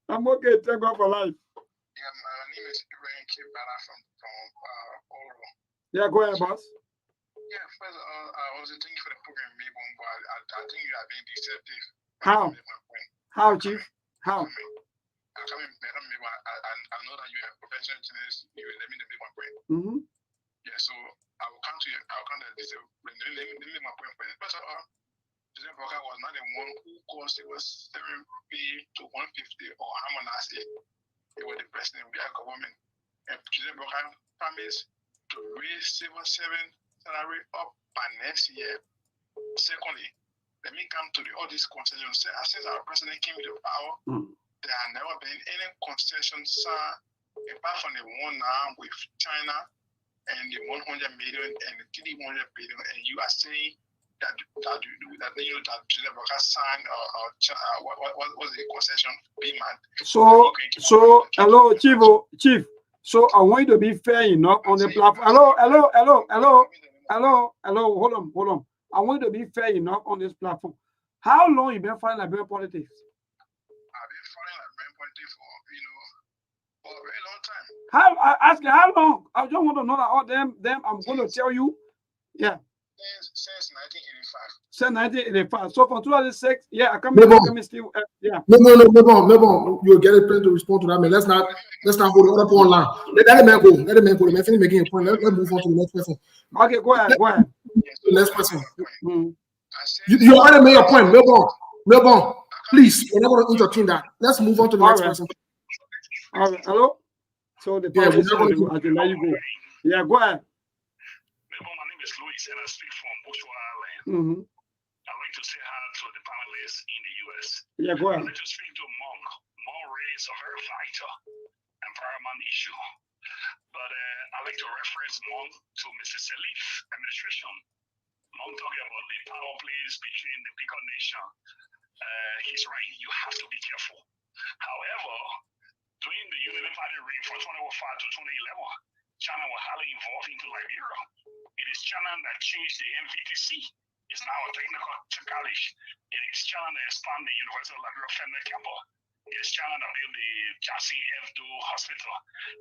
I'm okay. Thank God for life. Yeah, my name is Liberian from Oro. Yeah, go ahead, boss. Yeah, first, I was thinking for the program, maybe, but I think you are being deceptive. How? How, Chief? How? I know that you are a professional journalist. You will let me make my point. Mm-hmm. Yeah, so I will come to you. I will come to this. Let me make my point for you. First of all, Joseph Boga was not the one who caused it was 7p to 150 or harmonize it. It was the president of our government. And Joseph Boga promised to raise civil servant salary up by next year. Secondly, let me come to all these concessions. Since our president came into power, there have never been any concessions apart from the one now with China and the 100 million and the 300 billion. And you are saying that Joseph Boga signed what was the concession being mad? So hello, Chief. So I want you to be fair enough on the platform. Hello. Hold on. I want you to be fair enough on this platform. How long you been following Liberian politics? I've been following Liberian politics for a very long time. I ask you how long? I just want to know that all them I'm going to tell you. Yeah. Since 1985. Since 1985. So from 2006, yeah, I come still. Yeah. No. You'll get a place to respond to that, man. Let's not hold it up online. Let the man go. Let the man go. The man making a point. Let's move on to the next person. Okay, go ahead. The next person. You already made your point. Melbourne, please, we're not going to entertain that. Let's move on to the next person. All right. Hello? So the we're not going to let you go. Yeah, go ahead. My name is Luis and I speak from Bushwa Island. Mm-hmm. I'd like to say hi to the panelists in the US. Yeah, go ahead. I'd like to speak to Monk. Monk raised a very vital and paramount issue. But I'd like to reference Monk to Mr. Salif's administration. Monk talking about the power plays between the bigger nation. He's right. You have to be careful. However, during the Unity Party reign from 2005 to 2011, China was highly involved into Liberia. It is China that changed the MVDC. It's now a technical college. It is China that expanded the University of Liberia Family Campus. It is China that built the Jassy Evdo Hospital.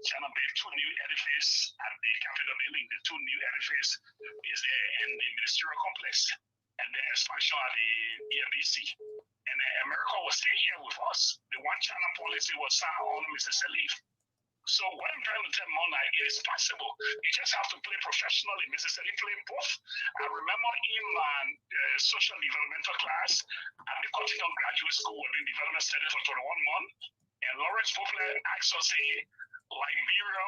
China built 2 new edifices at the Capitol building. The 2 new edifices is there in the ministerial complex. And the expansion of the EMBC. And America was staying here with us. The one China policy was signed on Mr. Salif. So what I'm trying to tell Mona, it is possible. You just have to play professionally. Mrs. Salif played both. I remember in my social developmental class at the Continental Graduate School in Development Studies for 21 months, and Lawrence Butler asked us, Liberia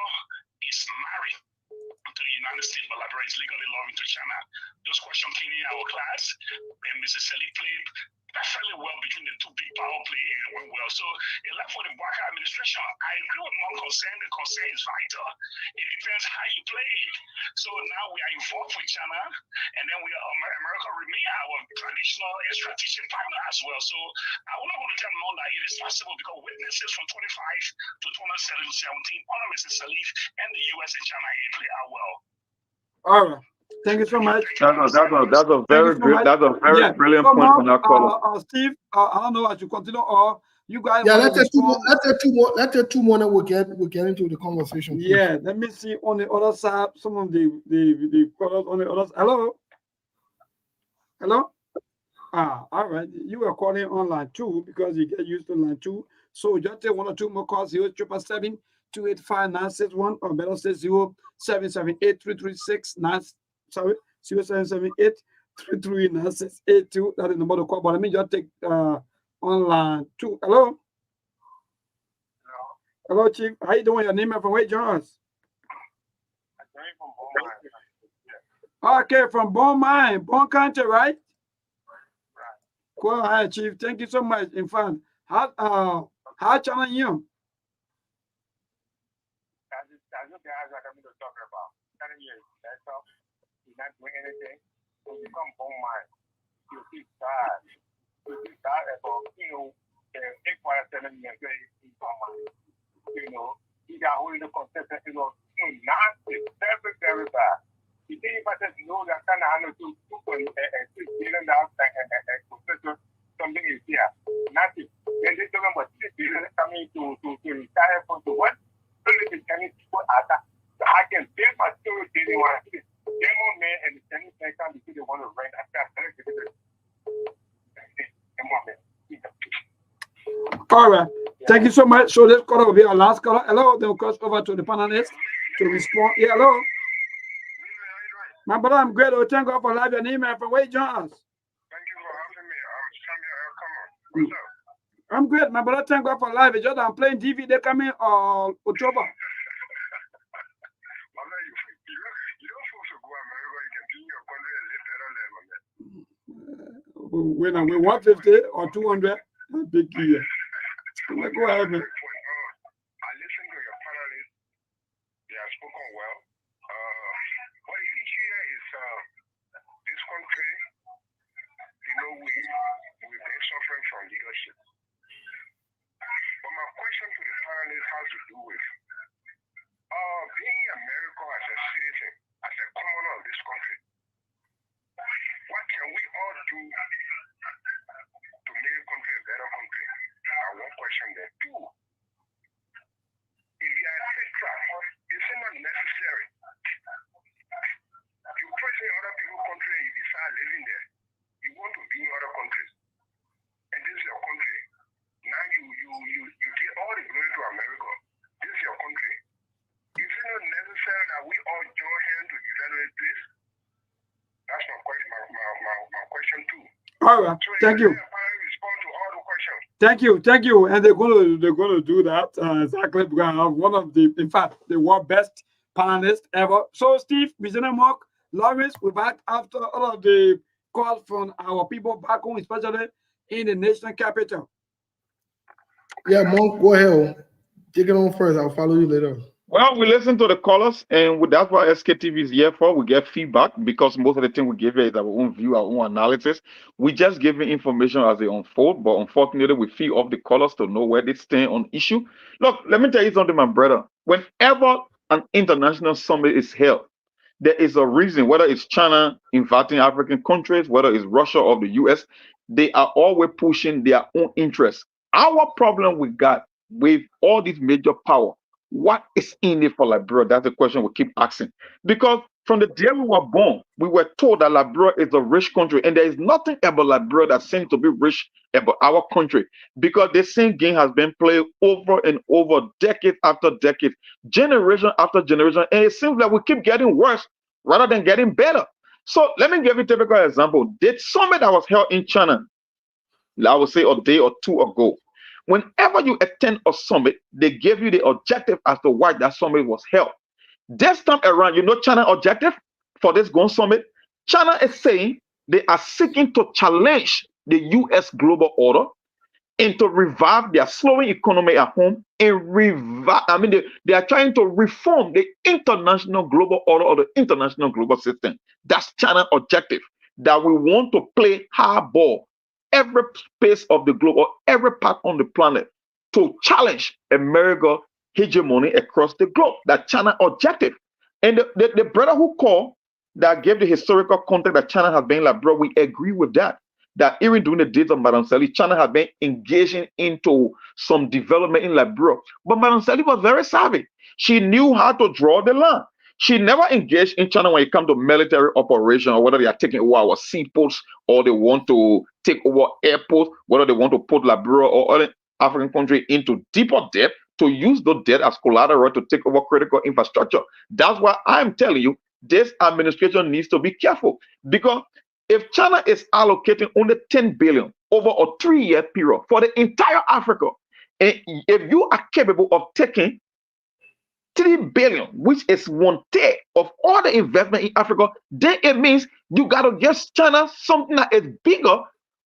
is married to the United States, but Liberia is legally loving to China. Those questions came in our class, and Mrs. Salif played perfectly well between the 2 big power play and it went well. So it left for the Baka administration. I agree with Mom concern. The concern is vital. It depends how you play it. So now we are involved with China, and then America remain our traditional and strategic partner as well. So I want to tell Mom that it is possible because witnesses from 25 to 2017 under Mr. Salif and the US and China play out well. All right. Thank you so much. That's a very brilliant point from that caller. Steve, I don't know as you continue or you guys. Yeah, let's take 2 more. Let's take 2 more. And we'll get into the conversation. Please. Yeah, let me see on the other side some of the callers on the other side. Hello. All right. You were calling on line 2 because you get used to line 2. So just take 1 or 2 more calls. 0777 285 961 or better say 0778 336 0778 339 That is the number to call. But let me just take online 2. Hello. Hello, Chief. How you doing? Your name and from where you join us? Okay, from Bon Mine, Bon Country, right? Go ahead, Chief. Thank you so much. In fact, how challenge you? That's what the guys are coming to talk about. 10 years, that's all. You're not doing anything. When you come home, man, you feel sad. You feel sad about, take what I'm telling you and say, you got holding the concession, nasty, very, very bad. You think if I said no, that kind of handle to $2.6 billion concession, something is here. Nothing. Then they're talking about $6 billion coming to retire from the what? Only the Chinese people are that. I can pay my story to anyone. Demo man and the Chinese man come because they want to rent. I can't tell you. All right. Thank you so much. So this caller will be our last caller. Hello. Then we'll cross over to the panelists to respond. Yeah, hello. My brother, I'm great. Oh, thank God for live your name and from where you join us. Thank you for having me. I'm Samuel. Come on. What's up? I'm great. My brother, thank God for live. It's just I'm playing TV. They coming October. When I'm with 150 or 200, big year. Go ahead, man. I listened to your panelists. They have spoken well. What the issue here is this country, we've been suffering from leadership. But my question to the panelists has to do with being in America as a citizen, as a commoner of this country. What can we all do to make the country a better country? One question there. Two, if you are a citizen, is it not necessary? You present other people's country and you decide living there. You want to be in other countries. And this is your country. Now you get all the glory to America. This is your country. Is it not necessary that we all join hands to evaluate this? That's my question too. All right. So Thank you. Respond to all the questions. Thank you. And they're gonna do that exactly because I have one of the, in fact, the world best panelists ever. So Steve, Virginia Mark, Lawrence, we're back after all of the calls from our people back home, especially in the national capital. Yeah, Monk, go ahead. Take it on first. I'll follow you later. Well, we listen to the callers, and that's what SKTV is here for. We get feedback because most of the thing we give here is our own view, our own analysis. We just give you information as they unfold, but unfortunately, we feed off the callers to know where they stand on issue. Look, let me tell you something, my brother. Whenever an international summit is held, there is a reason, whether it's China inviting African countries, whether it's Russia or the US, they are always pushing their own interests. Our problem we got with all these major power, what is in it for Liberia? That's the question we keep asking. Because from the day we were born, we were told that Liberia is a rich country, and there is nothing about Liberia that seems to be rich about our country. Because the same game has been played over and over, decade after decade, generation after generation, and it seems like we keep getting worse rather than getting better. So let me give you a typical example. The summit that was held in China, I would say a day or two ago. Whenever you attend a summit, they give you the objective as to why that summit was held. This time around, China objective for this Gone Summit? China is saying they are seeking to challenge the US global order and to revive their slowing economy at home and they are trying to reform the international global order or the international global system. That's China's objective, that we want to play hardball every space of the globe or every part on the planet to challenge America hegemony across the globe. That China objective. And the brother who called that gave the historical context that China has been like, bro, we agree with that. That even during the days of Madame Sally, China had been engaging into some development in Liberia. But Madame Sally was very savvy. She knew how to draw the line. She never engaged in China when it comes to military operation, or whether they are taking over our seaports or they want to take over airports, whether they want to put Liberia or other African country into deeper debt to use the debt as collateral to take over critical infrastructure. That's why I'm telling you, this administration needs to be careful, because if China is allocating only 10 billion over a 3-year period for the entire Africa, And if you are capable of taking 3 billion, which is 1/3 of all the investment in Africa, then it means you got to give China something that is bigger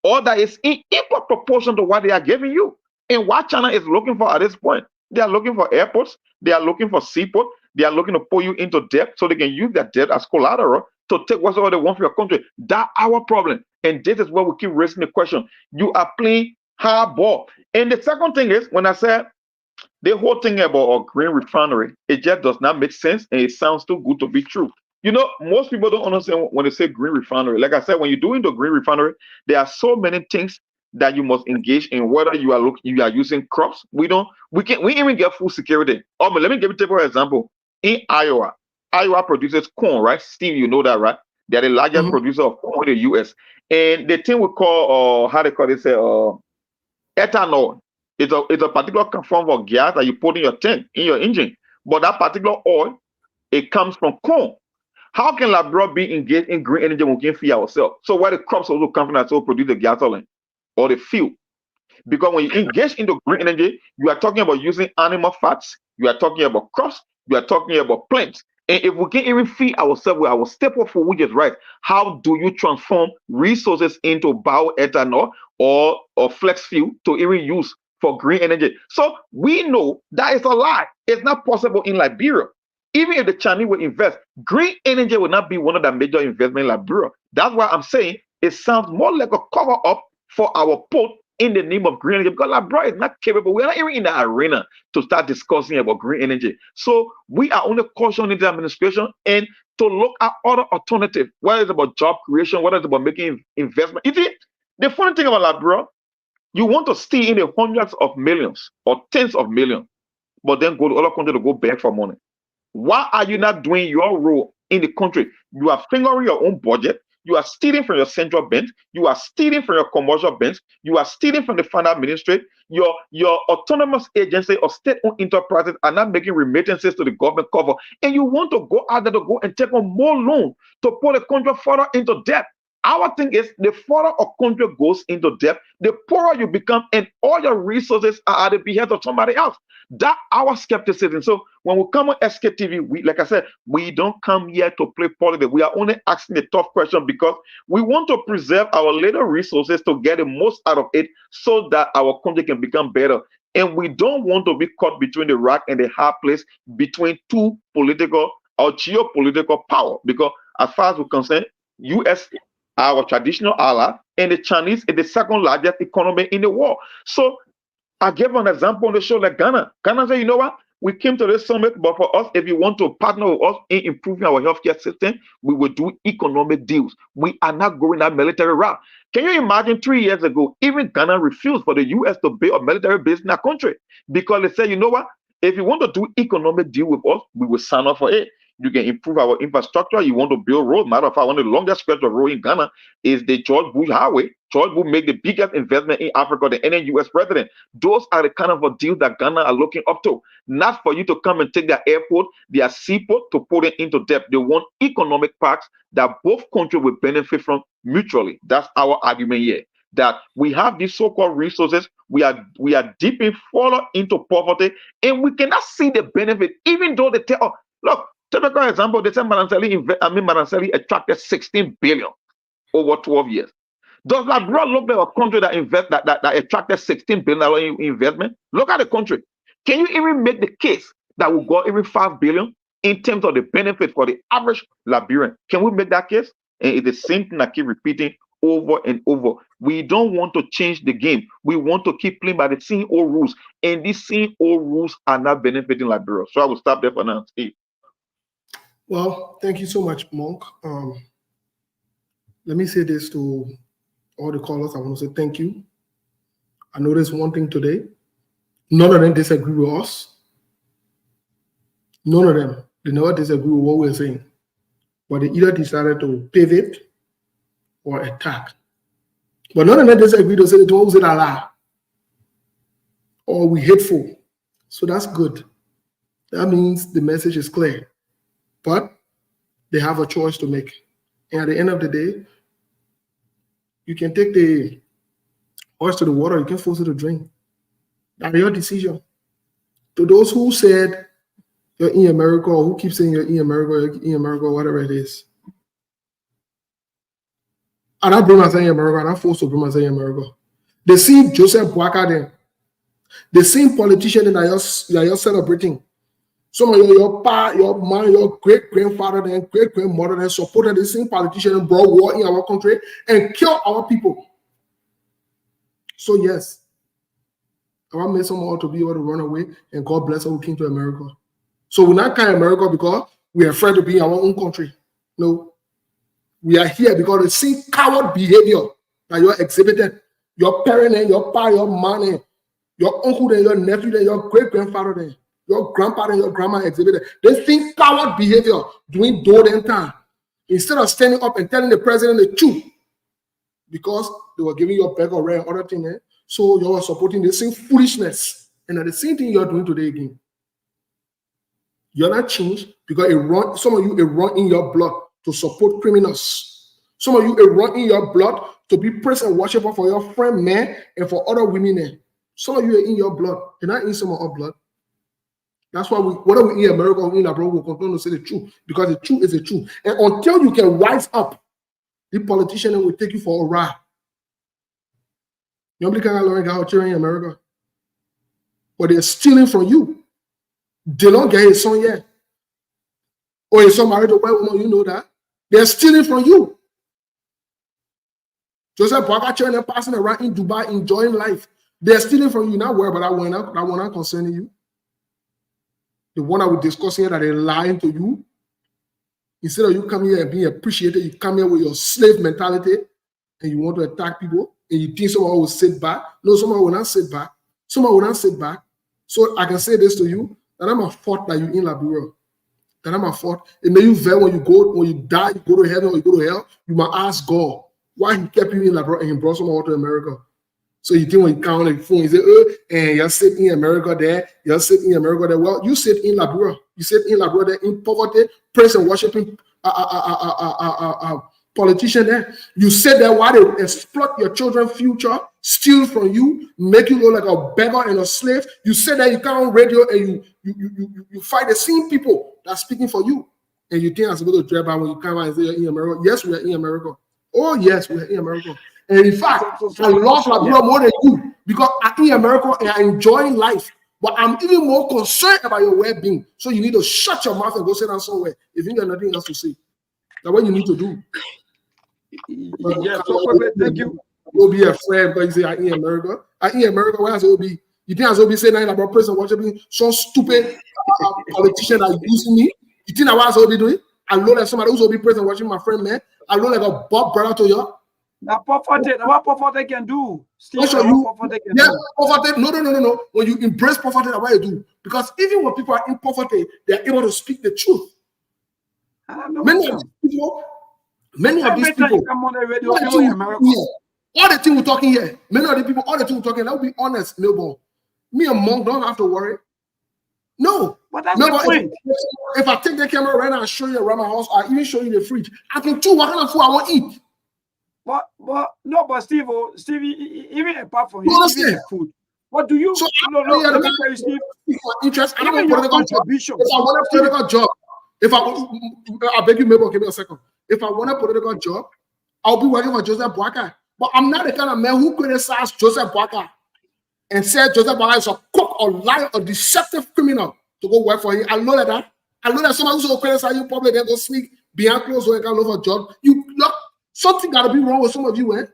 or that is in equal proportion to what they are giving you. And what China is looking for at this point, they are looking for airports, they are looking for seaport, they are looking to pull you into debt so they can use that debt as collateral to take whatever they want from your country. That's our problem. And this is where we keep raising the question. You are playing hardball. And the second thing is, when I said the whole thing about a green refinery, it just does not make sense and it sounds too good to be true. You know, most people don't understand when they say green refinery. Like I said, when you're doing the green refinery, there are so many things that you must engage in. Whether you are using crops, we even get food security. Oh, but let me give you an example. In Iowa, Iowa produces corn, right? Steve, you know that, right? They're the largest producer of corn in the U.S. And the thing we call, how they call it, ethanol. It's a particular form of gas that you put in your tank, in your engine. But that particular oil, it comes from corn. How can Liberia be engaged in green energy when we can feed ourselves? So where the crops also come from that also produce the gasoline or the fuel? Because when you engage into green energy, you are talking about using animal fats, you are talking about crops, you are talking about plants. And if we can even feed ourselves with our staple food, which is rice, how do you transform resources into bioethanol or flex fuel to even use for green energy? So we know that is a lie. It's not possible in Liberia. Even if the Chinese will invest, green energy will not be one of the major investments in Liberia. That's why I'm saying it sounds more like a cover up for our port in the name of green energy, because Liberia is not capable. We're not even in the arena to start discussing about green energy. So we are only cautioning the administration and to look at other alternatives, whether it's about job creation, whether it's about making investment. You see, the funny thing about Liberia, you want to steal in the hundreds of millions or tens of millions, but then go to other countries to go beg for money. Why are you not doing your role in the country? You are fingering your own budget. You are stealing from your central bank. You are stealing from your commercial banks. You are stealing from the finance ministry. Your autonomous agency or state-owned enterprises are not making remittances to the government cover. And you want to go out there to go and take on more loan to put the country further into debt. Our thing is, the further a country goes into debt, the poorer you become, and all your resources are at the behest of somebody else. That's our skepticism. So when we come on SKTV, like I said, we don't come here to play politics. We are only asking the tough question because we want to preserve our little resources to get the most out of it so that our country can become better. And we don't want to be caught between the rock and the hard place between two political or geopolitical power. Because as far as we're concerned, U.S., our traditional ally, and the Chinese is the second largest economy in the world. So I gave an example on the show like Ghana. Ghana said, you know what? We came to this summit, but for us, if you want to partner with us in improving our healthcare system, we will do economic deals. We are not going that military route. Can you imagine 3 years ago, even Ghana refused for the U.S. to build a military base in our country because they said, you know what? If you want to do economic deal with us, we will sign up for it. You can improve our infrastructure. You want to build roads. Matter of fact, one of the longest stretch of road in Ghana is the George Bush Highway. George Bush made the biggest investment in Africa than any U.S. president. Those are the kind of deals that Ghana are looking up to. Not for you to come and take their airport, their seaport to put it into debt. They want economic parks that both countries will benefit from mutually. That's our argument here. That we have these so-called resources, we are dipping further into poverty, and we cannot see the benefit, even though they tell us, look. Typical example, they said Mananseli attracted 16 billion over 12 years. Does Liberia look like a country that attracted 16 billion in investment? Look at the country. Can you even make the case that we got even 5 billion in terms of the benefit for the average Liberian? Can we make that case? And it's the same thing I keep repeating over and over. We don't want to change the game. We want to keep playing by the same old rules. And these same old rules are not benefiting Liberia. So I will stop there for now. Steve. Well, thank you so much, Monk. Let me say this to all the callers. I want to say thank you. I noticed one thing today. None of them disagree with us. None of them. They never disagree with what we're saying. But they either decided to pivot or attack. But none of them disagree to say the toes in Allah or we hateful. So that's good. That means the message is clear. But they have a choice to make. And at the end of the day, you can take the horse to the water, you can force it to drink. That's your decision. To those who said you're in America, or who keep saying you're in America, whatever it is. And I bring myself in America, and I forced to bring myself in America. They see Joseph Boakai then. The same politician that you're celebrating. Some of your pa, your man, your great-grandfather, and great-grandmother then supported the same politician and brought war in our country and killed our people. So yes, I made someone to be able to run away, and God bless us who came to America. So we're not kind of America because we're afraid to be in our own country. No. We are here because the same coward behavior that you're exhibited, your parent and your pa, your man and your uncle and your nephew and your great-grandfather and your grandpa and your grandma exhibited. They think coward behavior during golden time. Instead of standing up and telling the president the truth, because they were giving you a bag of rent and other things, so you are supporting the same foolishness. And the same thing you're doing today again. You're not changed because some of you run in your blood to support criminals. Some of you run in your blood to be praise and worshiper for your friend men and for other women. Some of you are in your blood. You're not in some of our blood. That's why whether we in America or in abroad, we'll continue to say the truth because the truth is the truth. And until you can rise up, the politician will take you for a ride. Nobody can learn how to in America, but they're stealing from you. They don't get his son yet. Or his son married a white woman, you know that. They're stealing from you. Joseph Boakai and passing around in Dubai, enjoying life. They're stealing from you. Not worry about that one not concerning you. The one that we're discussing here that they're lying to you. Instead of you coming here and being appreciated, you come here with your slave mentality and you want to attack people and you think someone will sit back. No, someone will not sit back. Someone will not sit back. So I can say this to you, that I'm a fault that you're in Liberia. That I'm a fault. It may you veil when you die, you go to heaven or you go to hell, you might ask God why he kept you in Liberia and he brought someone to America. So you think when you count on the phone, you say, and you're sitting in America there, you're sitting in America there. Well, you sit in Liberia. You sit in Liberia there in poverty, praise and worshiping politician there. You sit there while they exploit your children's future, steal from you, make you look like a beggar and a slave. You sit there, you come on radio and you fight the same people that's speaking for you. And you think I'm supposed to drive by when you come out and say you're in America. Yes, we are in America. Oh, yes, we are in America. And in fact, I love Liberia more than you because I'm in America and I'm enjoying life. But I'm even more concerned about your well-being. So you need to shut your mouth and go sit down somewhere if you got nothing else to say. That's what you need to do. Yeah, so quickly, thank you. You'll be afraid because you say I'm in America. I'm in America, where else it will be? You think I will be saying that about President worshiping some stupid politician that using me? You think that's what I will be doing? I know that somebody who's will be President worshiping my friend, man. I know like a Bob brother to you. Now, what poverty can do? Steve, no. When you embrace poverty, that's what you do. Because even when people are in poverty, they are able to speak the truth. Many of these people, come on the radio, people in America. All the things we're talking here, many of the people, all the things we're talking, let's be honest, Milbo. Me and Monk don't have to worry. No. But that's the point. If I take the camera right now and show you around my house, I even show you the fridge, I can choose what kind of food I want to eat. But Steve, even apart from even food, what do you? So let me tell you, Steve. Interest. I don't want political job. If I want a political job, I beg you, maybe give me a second. If I want a political job, I'll be working for Joseph Boakai. But I'm not the kind of man who criticized Joseph Boakai and said Joseph Boakai is a cook or liar or deceptive criminal to go work for him. I know that. I know that somebody who's going to criticize you probably then go sneak behind closed door and can't look for a job. Something got to be wrong with some of you, eh?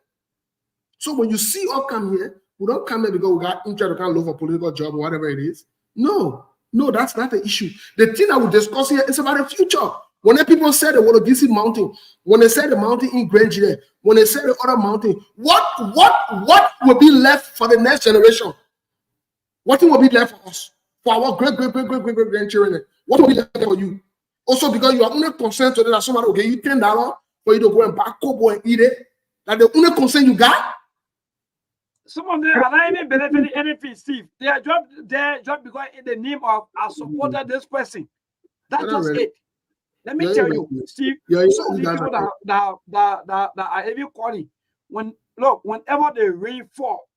So when you see us come here, we don't come here because we got interest to kind of look for a political job or whatever it is. No, that's not the issue. The thing that we discuss here is about the future. When the people say they want to visit mountain, when they say the mountain in Granger, when they say the other mountain, what will be left for the next generation? What will be left for us? For our great grandchildren? What will be left for you? Also, because you are only concerned today that somebody will give you $10 for you to go and buy Kobo and eat it. That the only concern you got? Some of them are not even benefiting anything, Steve. They are just because in the name of I supported this person. That's just it. Let me tell you, Steve, some people that are even calling. Whenever the rain fall,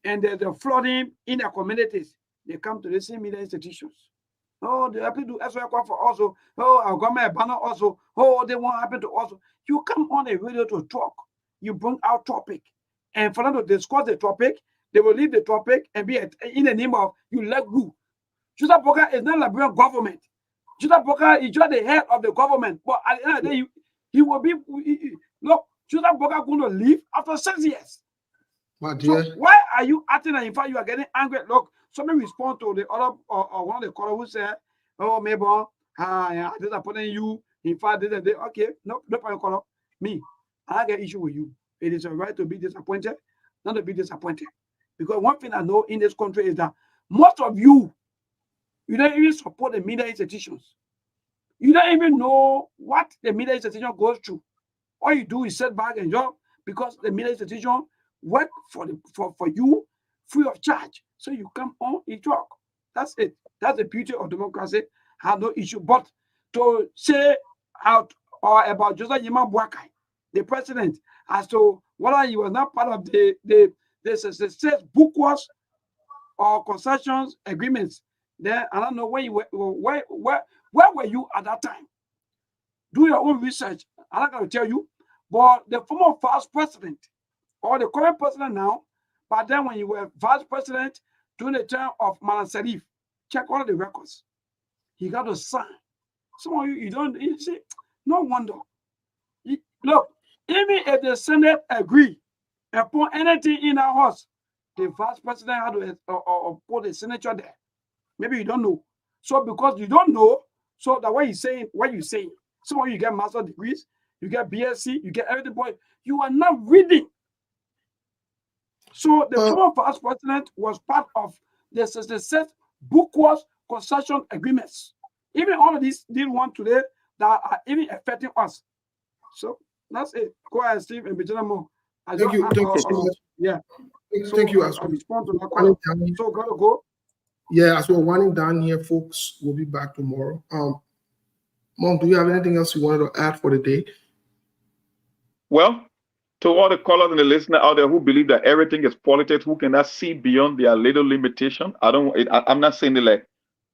and there's a flooding in their communities, they come to the same media institutions. Oh, they happen to SOS for also. Oh, our government banner also. Oh, they won't happen to also. You come on a radio to talk. You bring out topic. And for them to discuss the topic, they will leave the topic and be in the name of you let go. Joseph Boka is not Liberian government. Joseph Boka is just the head of the government. But at the end of the day, he will be, look, Joseph Boka going to leave after 6 years. My dear. So why are you acting and in fact you are getting angry? Look, somebody respond to the other or one of the callers who said, oh, maybe I'm disappointing you. In fact, this and that. Okay, no problem, caller. Me, I get issue with you. It is a right to be disappointed, not to be disappointed. Because one thing I know in this country is that most of you don't even support the media institutions. You don't even know what the media institution goes through. All you do is sit back and job because the media institution work for you free of charge. So you come on, you talk. That's it. That's the beauty of democracy. Have no issue. But to say out or about Joseph Yima Boakai, the president, as to whether he was not part of the success book was or concessions agreements, then I don't know where you were, where were you at that time? Do your own research. I'm not going to tell you, but the former vice president or the current president now, but then when you were vice president during the term of Malan Sarif, check all the records. He got to sign. Some of you don't, you see, no wonder. Look, even if the Senate agree upon anything in our house, the vice president had to put a signature there. Maybe you don't know. So because you don't know, so that what he's saying, what you saying, some of you get master's degrees, you get BSc, you get everything, but you are not reading. So the former vice president was part of the success book was concession agreements. Even all of these did one today that are even affecting us. So that's it. Go ahead, Steve, and Bettina more. Thank you so much. Yeah. Thank you as I well. respond to that call. So gotta go. Yeah, as we're winding down here, folks, we'll be back tomorrow. Mom, do you have anything else you wanted to add for the day? Well, to all the callers and the listener out there who believe that everything is politics, who cannot see beyond their little limitation, I'm not saying it like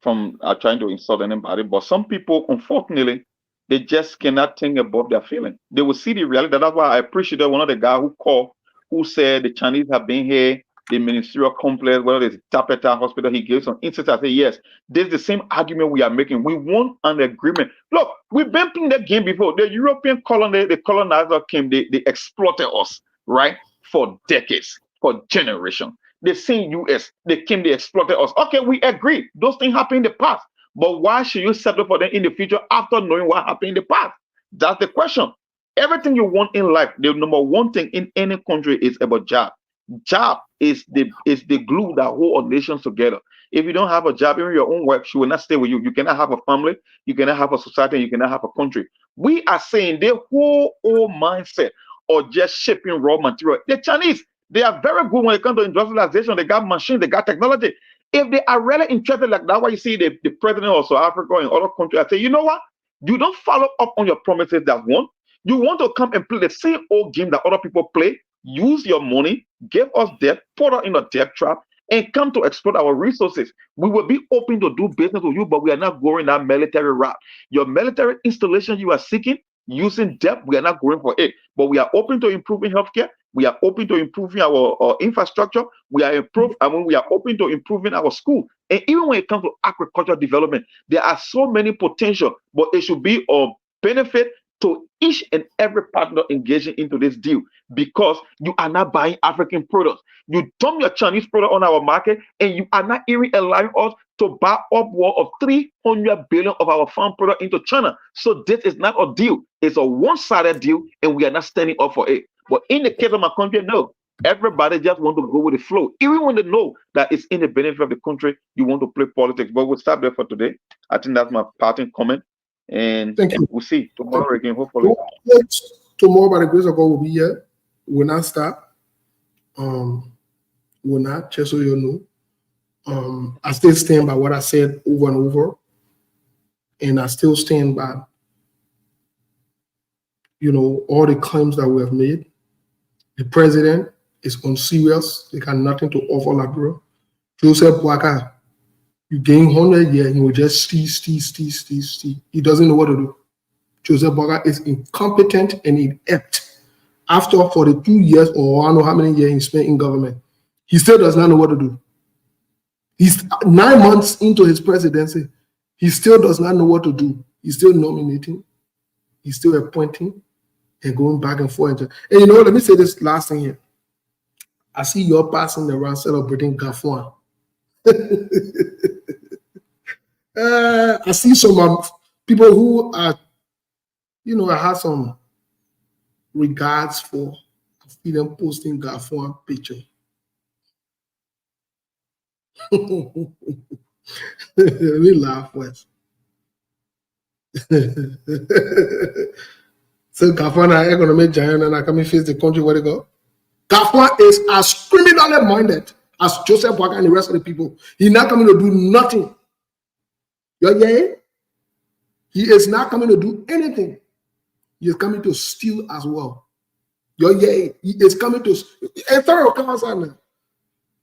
from trying to insult anybody, but some people, unfortunately, they just cannot think above their feeling. They will see the reality. That's why I appreciate one of the guys who called, who said the Chinese have been here, the ministerial complex, whether it's Tapeta Hospital, he gave some instances. I say, yes, there's the same argument we are making. We want an agreement. Look, we've been playing that game before. The European the colonizer came, they exploited us, right? For decades, for generations. The same US, they came, they exploited us. Okay, we agree. Those things happened in the past. But why should you settle for them in the future after knowing what happened in the past? That's the question. Everything you want in life, the number one thing in any country is about job. Job is the glue that holds nations together. If you don't have a job, even your own wife, she will not stay with you. You cannot have a family, you cannot have a society, you cannot have a country. We are saying their whole old mindset or just shipping raw material. The Chinese, they are very good when it comes to industrialization. They got machines, they got technology. If they are really interested like that, why you see the president of South Africa and other countries, I say, you know what? You don't follow up on your promises that one. You want to come and play the same old game that other people play. Use your money, give us debt, put us in a debt trap, and come to exploit our resources. We will be open to do business with you, but we are not going that military route. Your military installation you are seeking, using debt, we are not going for it. But we are open to improving healthcare. We are open to improving our infrastructure. We are open to improving our school. And even when it comes to agricultural development, there are so many potential, but it should be of benefit to each and every partner engaging into this deal, because you are not buying African products. You dump your Chinese product on our market, and you are not even allowing us to buy upward of 300 billion of our farm product into China. So this is not a deal. It's a one-sided deal, and we are not standing up for it. But in the case of my country, no. Everybody just want to go with the flow. Even when they know that it's in the benefit of the country, you want to play politics. But we'll stop there for today. I think that's my parting comment. And we'll see tomorrow again, hopefully. Tomorrow, by the grace of God, we'll be here. We'll not stop. We'll not, just so you know. I still stand by what I said over and over. And I still stand by, all the claims that we have made. The president is unserious. They got nothing to offer Liberia. Joseph Boakai, you gain 100 years, he will just steal. He doesn't know what to do. Joseph Boakai is incompetent and inept. After 42 years or I don't know how many years he spent in government, he still does not know what to do. He's 9 months into his presidency. He still does not know what to do. He's still nominating. He's still appointing and going back and forth. And you know, let me say this last thing here. I see you're passing around celebrating Gafuan. I see some people who are, you know, I have some regards for. I see them posting Gafuan picture. Let me laugh first. So Gafuan are economic giant and I come and face the country where they go. Gafuan is as criminally minded as Joseph Boakai and the rest of the people. He's not coming to do nothing. Yeah? He is not coming to do anything. He is coming to steal as well. He is coming to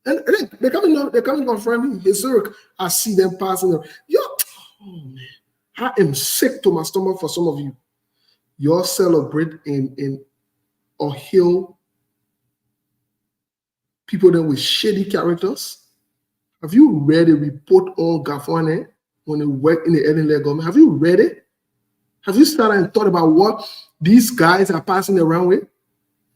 and they're coming confirming historic. I see them passing them. Oh man, I am sick to my stomach for some of you. Y'all celebrate in or hill people then with shady characters. Have you read a report on Gafuan when they work in the Edinburgh government? Have you read it? Have you started and thought about what these guys are passing around with?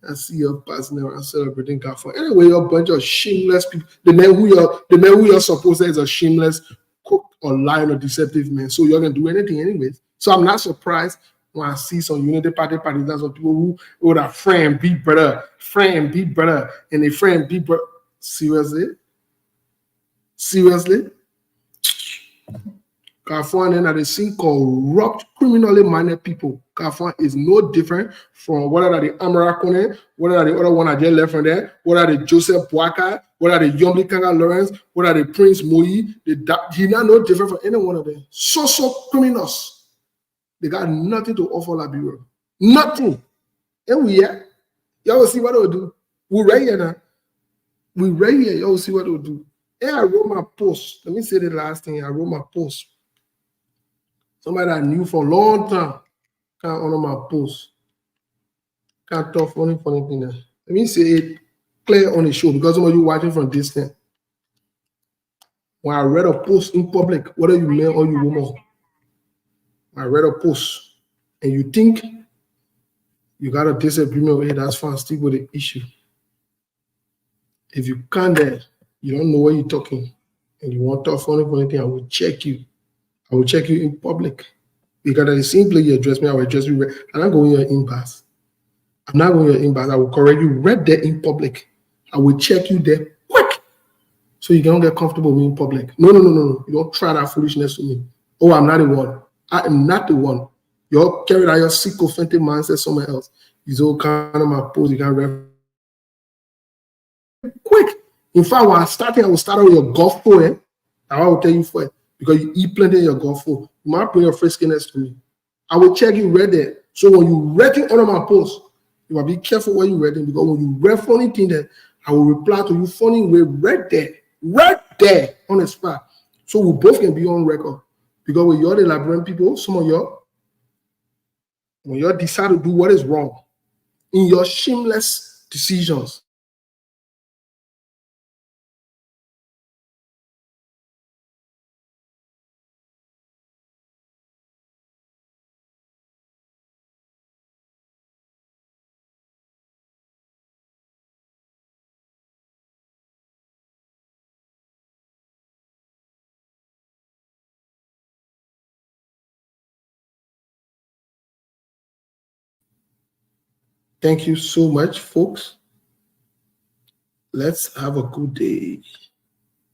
I see you passing around celebrating Gafuan. Anyway, you're a bunch of shameless people. The man who you're supposed to is a shameless, cook or lying or deceptive man. So you're gonna do anything anyways. So I'm not surprised when I see some Unity Party partisans or people who would have friend be brother, and a friend be brother. Seriously? Gafuan and the scene corrupt, criminally minded people. Gafuan is no different from whether the Amarakone, whether the other one I just left from there, whether the Joseph Boakai, whether the Yomli Kanga Lawrence, whether the Prince Moi, he's not no different from any one of them. So criminals. They got nothing to offer Liberia. Nothing. And we here. Y'all will see what they'll do. We're right here now. We're right here. Y'all will see what they'll do. And I wrote my post. Let me say the last thing. I wrote my post. Somebody I knew for a long time can't honor my post. Can't talk funny thing there. Let me say it clear on the show because some of you watching from distance. When I read a post in public, whether you male or you woman, I read a post and you think you got a disagreement with it, that's fine, stick with the issue. If you can't there, you don't know what you're talking, and you want to talk funny thing, I will check you. I will check you in public. Because at the same place you address me, I will address you. I'm not going to your inbox. I'm not going to your inbox. I will correct you right there in public. I will check you there quick. So you don't get comfortable with me in public. No. You don't try that foolishness to me. Oh, I'm not the one. I am not the one. You're carried out your sycophantic mindset somewhere else. He's all kind of my post. You can read quick. In fact, when I started, I will start with your golf phone. I will tell you first because you eat plenty in your golf phone. You might bring your friskiness to me. I will check you right there. So when you reading under my post, you must be careful what you reading because when you read funny thing, that I will reply to you funny way right there on the spot. So we both can be on record. Because when you're the Liberian people, some of you, when you decide to do what is wrong in your shameless decisions, thank you so much, folks. Let's have a good day.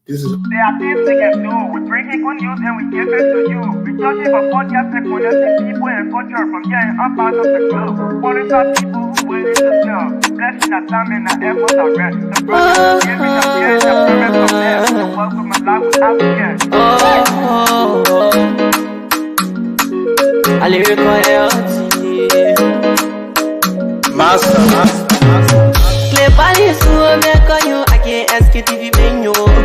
This is. There are things we can do. We bring in good news and we give it to you. We judge it for podcast and connecting people and culture from here and up out of the globe. Monitor people who willing to sell. Blessing our time and our efforts are rest. The project is giving us care and the promise of them. The welcome and life without care. A lyrical health. Master. Pali suo me konyo, I can't ask it if you been yo.